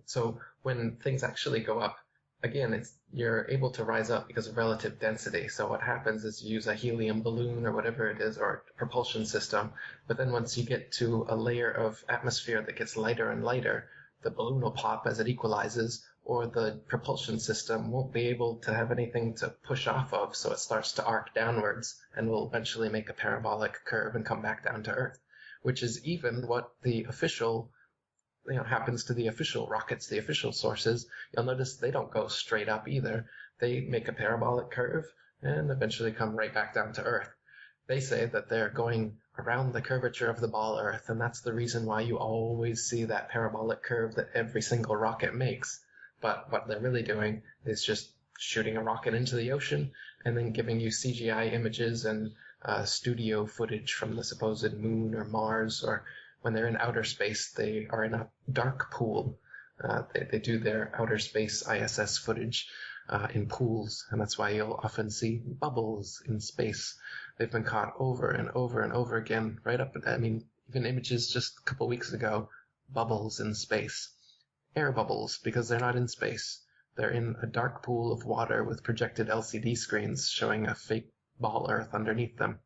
So when things actually go up, again, you're able to rise up because of relative density. So what happens is you use a helium balloon or whatever it is, or a propulsion system. But then once you get to a layer of atmosphere that gets lighter and lighter, the balloon will pop as it equalizes, or the propulsion system won't be able to have anything to push off of, so it starts to arc downwards and will eventually make a parabolic curve and come back down to Earth, which is even what the official happens to the official rockets, the official sources. You'll notice they don't go straight up either. They make a parabolic curve and eventually come right back down to Earth. They say that they're going around the curvature of the ball Earth, and that's the reason why you always see that parabolic curve that every single rocket makes. But what they're really doing is just shooting a rocket into the ocean and then giving you CGI images and studio footage from the supposed moon or Mars, or when they're in outer space, they are in a dark pool. They do their outer space ISS footage in pools, and that's why you'll often see bubbles in space. They've been caught over and over and over again, even images just a couple weeks ago, bubbles in space. Air bubbles, because they're not in space. They're in a dark pool of water with projected LCD screens showing a fake ball Earth underneath them.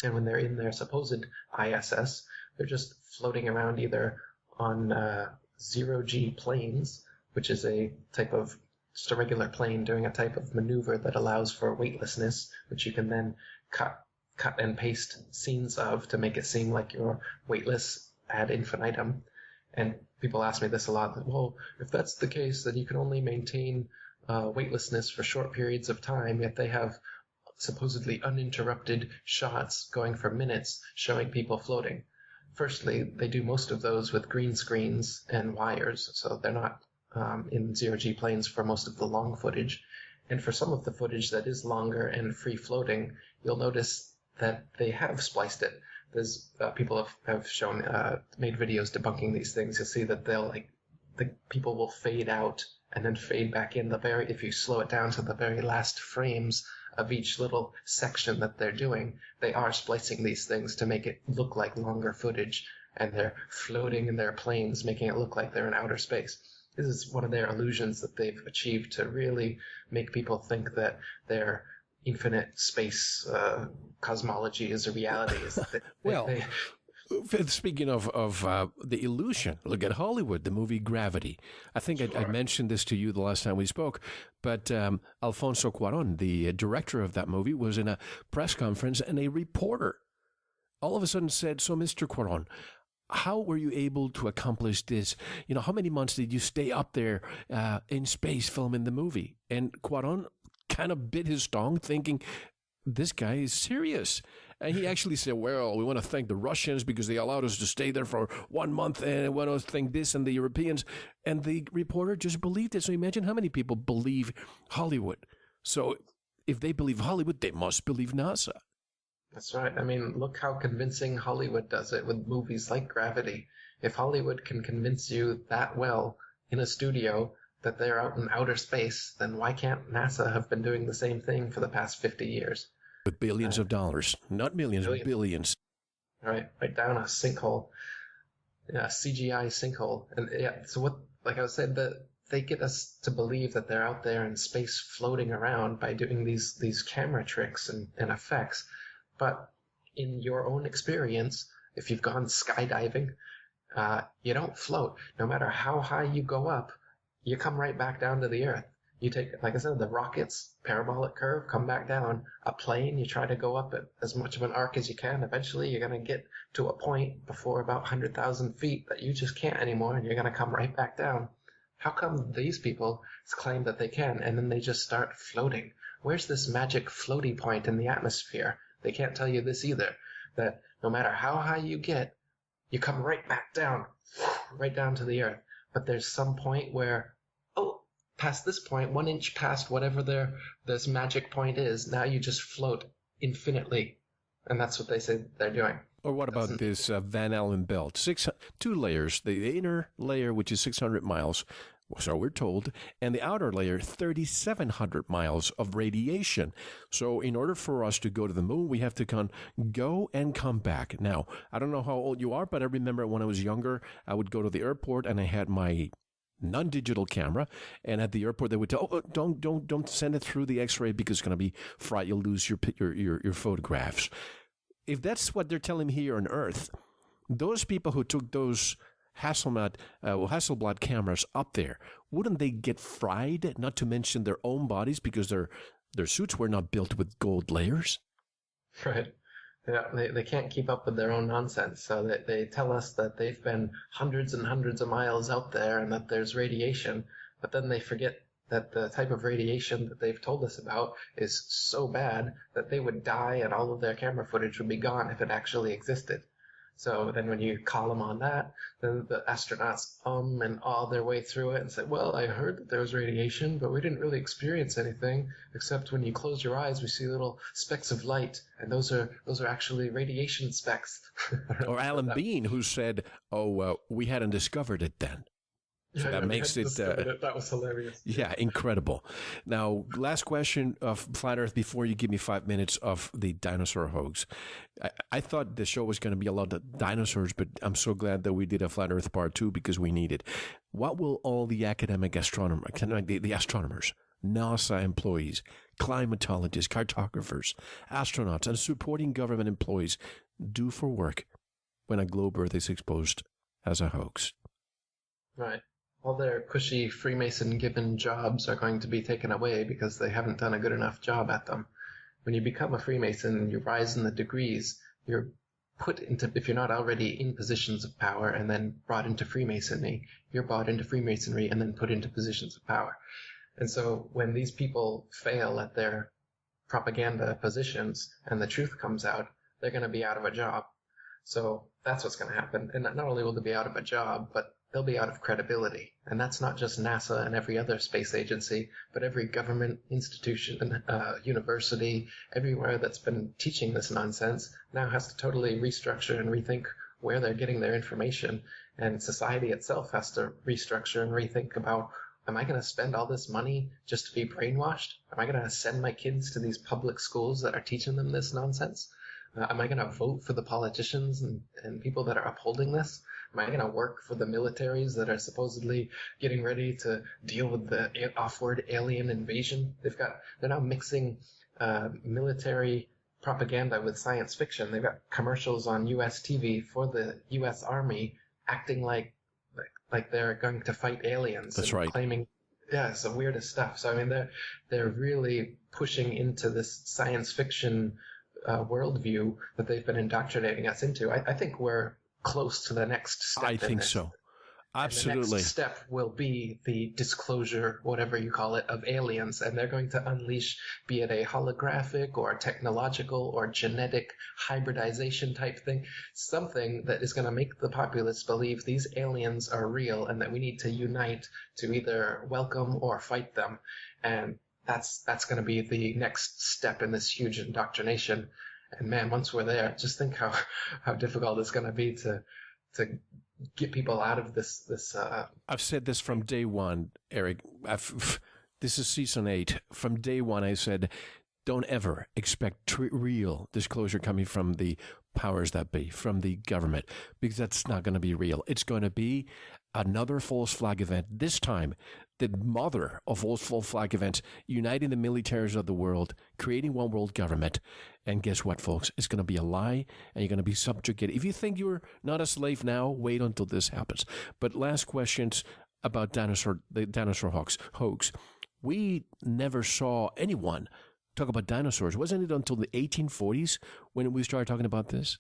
And when they're in their supposed ISS, they're just floating around either on zero-G planes, which is just a regular plane doing a type of maneuver that allows for weightlessness, which you can then cut and paste scenes of to make it seem like you're weightless ad infinitum. And people ask me this a lot. Well, if that's the case, then you can only maintain weightlessness for short periods of time, yet they have supposedly uninterrupted shots going for minutes showing people floating. Firstly, they do most of those with green screens and wires, so they're not in zero-G planes for most of the long footage. And for some of the footage that is longer and free-floating, you'll notice that they have spliced it. There's people have shown made videos debunking these things. You'll see that the people will fade out and then fade back in if you slow it down to the very last frames of each little section that they're doing, they are splicing these things to make it look like longer footage, and they're floating in their planes, making it look like they're in outer space. This is one of their illusions that they've achieved to really make people think that their infinite space cosmology is a reality. Speaking of the illusion, look at Hollywood, the movie Gravity. I think I mentioned this to you the last time we spoke, but Alfonso Cuarón, the director of that movie, was in a press conference, and a reporter all of a sudden said, "So, Mr. Cuarón, how were you able to accomplish this? How many months did you stay up there in space filming the movie?" And Cuarón kind of bit his tongue, thinking, this guy is serious. And he actually said, well, we want to thank the Russians because they allowed us to stay there for 1 month, and we want to thank this and the Europeans. And the reporter just believed it. So imagine how many people believe Hollywood. So if they believe Hollywood, they must believe NASA. That's right. Look how convincing Hollywood does it with movies like Gravity. If Hollywood can convince you that well in a studio that they're out in outer space, then why can't NASA have been doing the same thing for the past 50 years? With billions of dollars. Not millions, billions. Right down a sinkhole. Yeah, CGI sinkhole. And so like I was saying, they get us to believe that they're out there in space floating around by doing these camera tricks and effects. But in your own experience, if you've gone skydiving, you don't float. No matter how high you go up, you come right back down to the Earth. You take, like I said, the rockets, parabolic curve, come back down. A plane, you try to go up at as much of an arc as you can. Eventually, you're going to get to a point before about 100,000 feet that you just can't anymore, and you're going to come right back down. How come these people claim that they can, and then they just start floating? Where's this magic floaty point in the atmosphere? They can't tell you this either, that no matter how high you get, you come right back down, right down to the Earth. But there's some point where, past this point, 1 inch past whatever this magic point is, now you just float infinitely, and that's what they say they're doing. Or what about this Van Allen belt? Two layers. The inner layer, which is 600 miles, so we're told, and the outer layer, 3,700 miles of radiation. So in order for us to go to the moon, we have to go and come back. Now, I don't know how old you are, but I remember when I was younger, I would go to the airport and I had my non-digital camera, and at the airport they would tell, oh, don't send it through the X-ray because it's going to be fried. You'll lose your photographs. If that's what they're telling me here on Earth, those people who took those Hasselblad cameras up there, wouldn't they get fried? Not to mention their own bodies because their suits were not built with gold layers. Right. Yeah, they can't keep up with their own nonsense. So they tell us that they've been hundreds and hundreds of miles out there and that there's radiation, but then they forget that the type of radiation that they've told us about is so bad that they would die and all of their camera footage would be gone if it actually existed. So then when you call them on that, then the astronauts and awe their way through it and say, well, I heard that there was radiation, but we didn't really experience anything, except when you close your eyes, we see little specks of light, and those are actually radiation specks. Or Alan Bean, who said, we hadn't discovered it then. So that makes it. That was hilarious. Yeah, incredible. Now, last question of Flat Earth before you give me 5 minutes of the dinosaur hoax. I thought the show was going to be a lot of dinosaurs, but I'm so glad that we did a Flat Earth part 2 because we need it. What will all the academic astronomers, the astronomers, NASA employees, climatologists, cartographers, astronauts, and supporting government employees do for work when a globe Earth is exposed as a hoax? Right. All their cushy Freemason-given jobs are going to be taken away because they haven't done a good enough job at them. When you become a Freemason, you rise in the degrees, you're put into, if you're not already in positions of power and then brought into Freemasonry, you're brought into Freemasonry and then put into positions of power. And so when these people fail at their propaganda positions and the truth comes out, they're going to be out of a job. So that's what's going to happen. And not only will they be out of a job, but they'll be out of credibility. And that's not just NASA and every other space agency, but every government institution, university, everywhere that's been teaching this nonsense now has to totally restructure and rethink where they're getting their information. And society itself has to restructure and rethink about, am I going to spend all this money just to be brainwashed? Am I going to send my kids to these public schools that are teaching them this nonsense? Am I going to vote for the politicians and people that are upholding this? Am I going to work for the militaries that are supposedly getting ready to deal with the off-world alien invasion? They're now mixing military propaganda with science fiction. They've got commercials on U.S. TV for the U.S. Army acting like they're going to fight aliens. That's and right. Claiming, yeah, some weirdest stuff. So I mean, they're really pushing into this science fiction worldview that they've been indoctrinating us into. I think we're close to the next step. I think so. Absolutely. And the next step will be the disclosure, whatever you call it, of aliens, and they're going to unleash, be it a holographic or a technological or genetic hybridization type thing, something that is going to make the populace believe these aliens are real and that we need to unite to either welcome or fight them. And that's going to be the next step in this huge indoctrination. And man, once we're there, just think how difficult it's going to be to get people out of this. I've said this from day one, Eric. This is season 8. From day one, I said, don't ever expect real disclosure coming from the powers that be, from the government, because that's not going to be real. It's going to be another false flag event. This time, the mother of all false flag events, uniting the militaries of the world, creating one world government. And guess what, folks? It's going to be a lie, and you're going to be subjugated. If you think you're not a slave now, wait until this happens. But last questions about the dinosaur hoax. We never saw anyone talk about dinosaurs. Wasn't it until the 1840s when we started talking about this?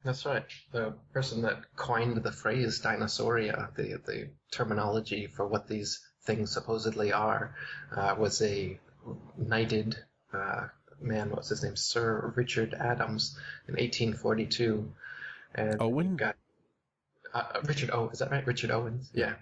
That's right. The person that coined the phrase dinosauria, the terminology for what these things supposedly are, was a knighted man. What's his name? Sir Richard Adams in 1842. And Owen? Richard Owen. Is that right? Richard Owens. Yeah.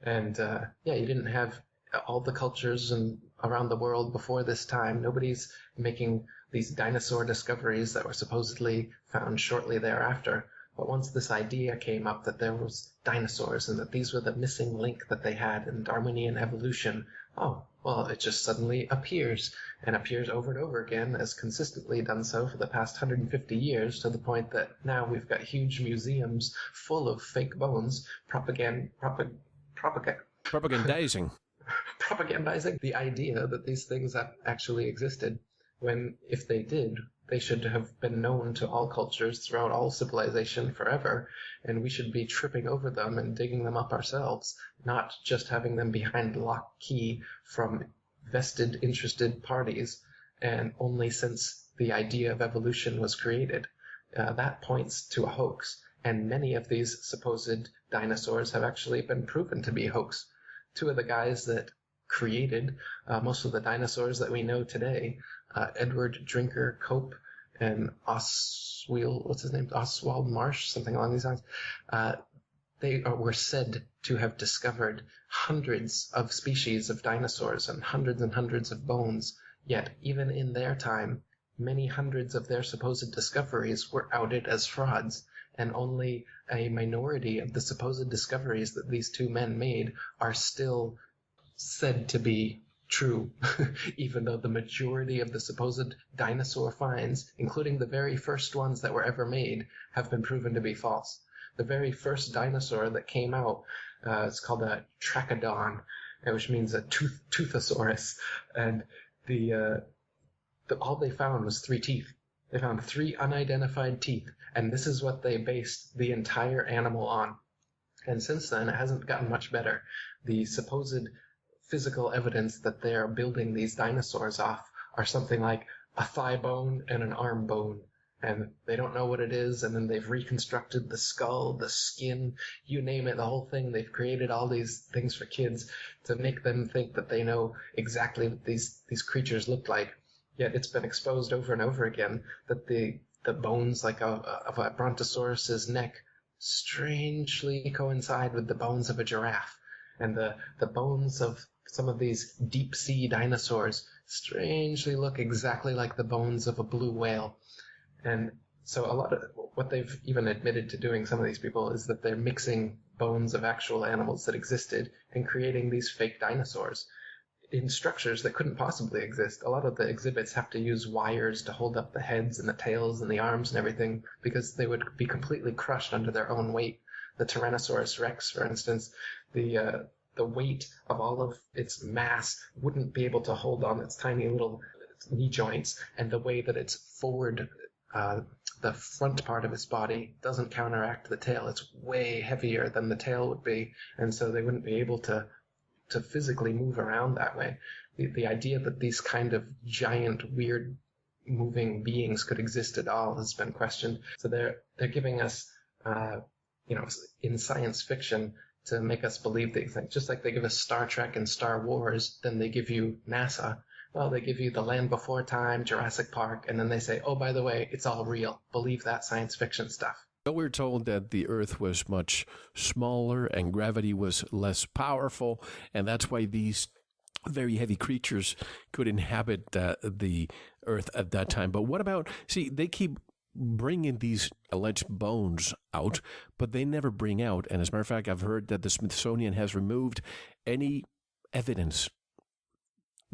And you didn't have all the cultures and around the world before this time. Nobody's making these dinosaur discoveries that were supposedly found shortly thereafter. But once this idea came up that there was dinosaurs and that these were the missing link that they had in Darwinian evolution, oh, well, it just suddenly appears, and appears over and over again, as consistently done so for the past 150 years, to the point that now we've got huge museums full of fake bones Propagandizing. propagandizing the idea that these things have actually existed, when if they did, they should have been known to all cultures throughout all civilization forever, and we should be tripping over them and digging them up ourselves, not just having them behind lock key from vested, interested parties, and only since the idea of evolution was created. That points to a hoax, and many of these supposed dinosaurs have actually been proven to be a hoax. Two of the guys that created most of the dinosaurs that we know today, Edward Drinker Cope and Oswald Marsh, something along these lines, they were said to have discovered hundreds of species of dinosaurs and hundreds of bones, yet even in their time, many hundreds of their supposed discoveries were outed as frauds, and only a minority of the supposed discoveries that these two men made are still said to be true, even though the majority of the supposed dinosaur finds, including the very first ones that were ever made, have been proven to be false. The very first dinosaur that came out, it's called a Trachodon, which means a toothosaurus, and all they found was 3 teeth. They found 3 unidentified teeth, and this is what they based the entire animal on. And since then, it hasn't gotten much better. The supposed physical evidence that they're building these dinosaurs off are something like a thigh bone and an arm bone, and they don't know what it is, and then they've reconstructed the skull, the skin, you name it, the whole thing. They've created all these things for kids to make them think that they know exactly what these creatures look like. Yet it's been exposed over and over again that the bones of a brontosaurus's neck strangely coincide with the bones of a giraffe, and the bones of some of these deep-sea dinosaurs strangely look exactly like the bones of a blue whale. And so a lot of what they've even admitted to doing, some of these people, is that they're mixing bones of actual animals that existed and creating these fake dinosaurs in structures that couldn't possibly exist. A lot of the exhibits have to use wires to hold up the heads and the tails and the arms and everything, because they would be completely crushed under their own weight. The Tyrannosaurus Rex, for instance, the weight of all of its mass wouldn't be able to hold on its tiny little knee joints, and the way that it's forward, the front part of its body doesn't counteract the tail. It's way heavier than the tail would be, and so they wouldn't be able to physically move around that way. The idea that these kind of giant, weird, moving beings could exist at all has been questioned. So they're giving us, in science fiction, to make us believe these things. Just like they give us Star Trek and Star Wars, then they give you NASA. Well, they give you The Land Before Time, Jurassic Park, and then they say, oh, by the way, it's all real. Believe that science fiction stuff. But we're told that the Earth was much smaller and gravity was less powerful, and that's why these very heavy creatures could inhabit the Earth at that time. But what about, they keep bringing these alleged bones out, but they never bring out, and as a matter of fact, I've heard that the Smithsonian has removed any evidence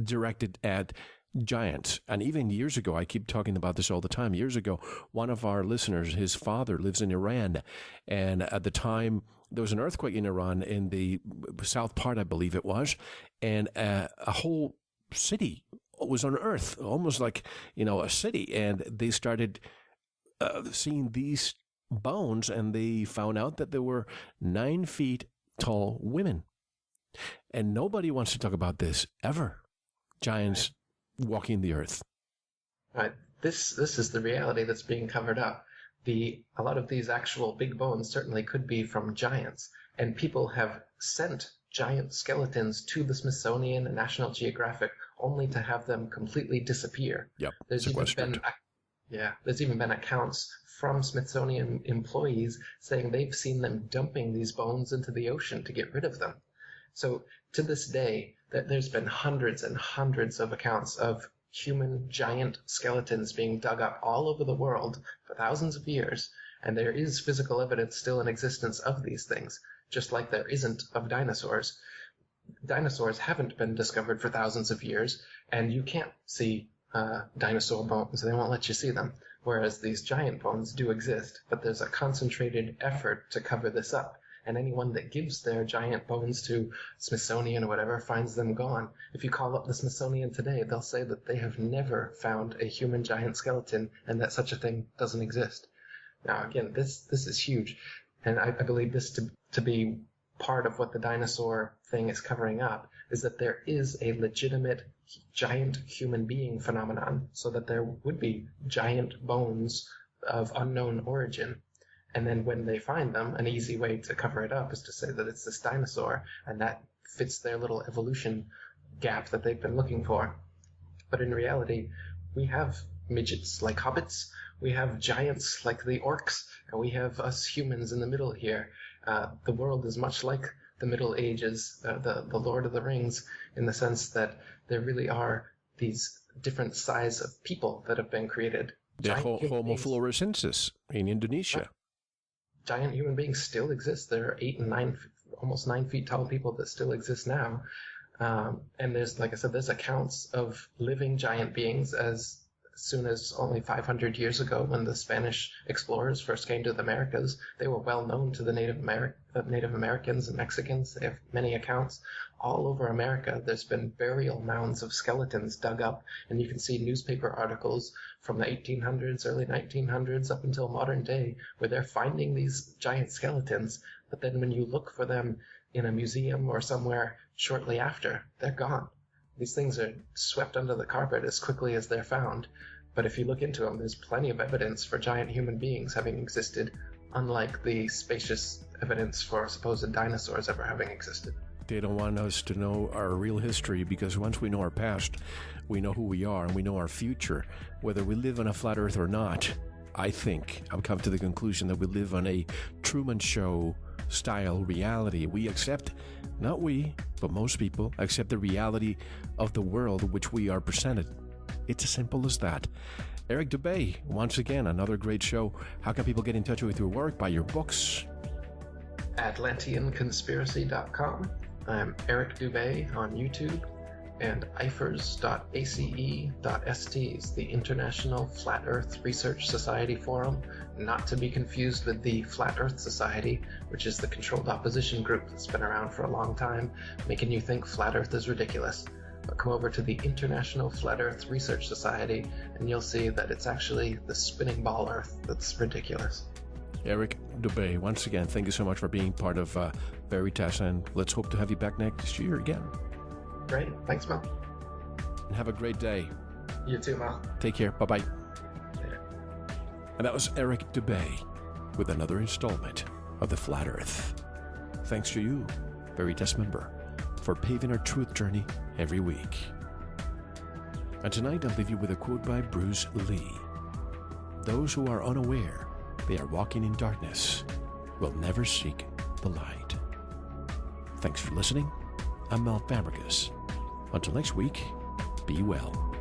directed at giants. And even years ago, I keep talking about this all the time, years ago, one of our listeners, his father lives in Iran, and at the time there was an earthquake in Iran, in the south part, I believe it was, and a whole city was unearthed, almost like, a city, and they started seeing these bones, and they found out that there were 9 feet tall women. And nobody wants to talk about this ever. Giants walking the earth. Right. This is the reality that's being covered up. A lot of these actual big bones certainly could be from giants, and people have sent giant skeletons to the Smithsonian and National Geographic only to have them completely disappear. Yep. There's even been accounts from Smithsonian employees saying they've seen them dumping these bones into the ocean to get rid of them. So to this day, there's been hundreds and hundreds of accounts of human giant skeletons being dug up all over the world for thousands of years, and there is physical evidence still in existence of these things, just like there isn't of dinosaurs. Dinosaurs haven't been discovered for thousands of years, and you can't see dinosaur bones. They won't let you see them, whereas these giant bones do exist, but there's a concentrated effort to cover this up. And anyone that gives their giant bones to Smithsonian or whatever finds them gone. If you call up the Smithsonian today, they'll say that they have never found a human giant skeleton and that such a thing doesn't exist. Now, again, this is huge, and I believe this to be part of what the dinosaur thing is covering up, is that there is a legitimate giant human being phenomenon, so that there would be giant bones of unknown origin. And then when they find them, an easy way to cover it up is to say that it's this dinosaur, and that fits their little evolution gap that they've been looking for. But in reality, we have midgets like hobbits, we have giants like the orcs, and we have us humans in the middle here. The world is much like the Middle Ages, the Lord of the Rings, in the sense that there really are these different size of people that have been created. The Homo floresiensis in Indonesia. Giant human beings still exist. There are 8 and 9, almost 9 feet tall people that still exist now. And there's, like I said, there's accounts of living giant beings as soon as only 500 years ago, when the Spanish explorers first came to the Americas. They were well known to the Native Americans and Mexicans. They have many accounts. All over America, there's been burial mounds of skeletons dug up, and you can see newspaper articles from the 1800s, early 1900s, up until modern day, where they're finding these giant skeletons, but then when you look for them in a museum or somewhere shortly after, they're gone. These things are swept under the carpet as quickly as they're found, but if you look into them, there's plenty of evidence for giant human beings having existed, unlike the spacious evidence for supposed dinosaurs ever having existed. They don't want us to know our real history, because once we know our past, we know who we are and we know our future, whether we live on a flat earth or not. I think I've come to the conclusion that we live on a Truman Show style reality. We accept, not we, but most people accept the reality of the world which we are presented. It's as simple as that. Eric Dubay, once again, another great show. How can people get in touch with your work? Buy your books? Atlanteanconspiracy.com. I'm Eric Dubay on YouTube, and ifers.ace.st is the International Flat Earth Research Society Forum, not to be confused with the Flat Earth Society, which is the controlled opposition group that's been around for a long time, making you think flat Earth is ridiculous. But come over to the International Flat Earth Research Society, and you'll see that it's actually the spinning ball Earth that's ridiculous. Eric Dubay, once again, thank you so much for being part of Veritas, and let's hope to have you back next year again. Great. Thanks, Mel. And have a great day. You too, Mel. Take care. Bye-bye. Later. And that was Eric Dubay with another installment of The Flat Earth. Thanks to you, Veritas member, for paving our truth journey every week. And tonight I'll leave you with a quote by Bruce Lee. Those who are unaware they are walking in darkness will never seek the light. Thanks for listening. I'm Mel Fabregas. Until next week, be well.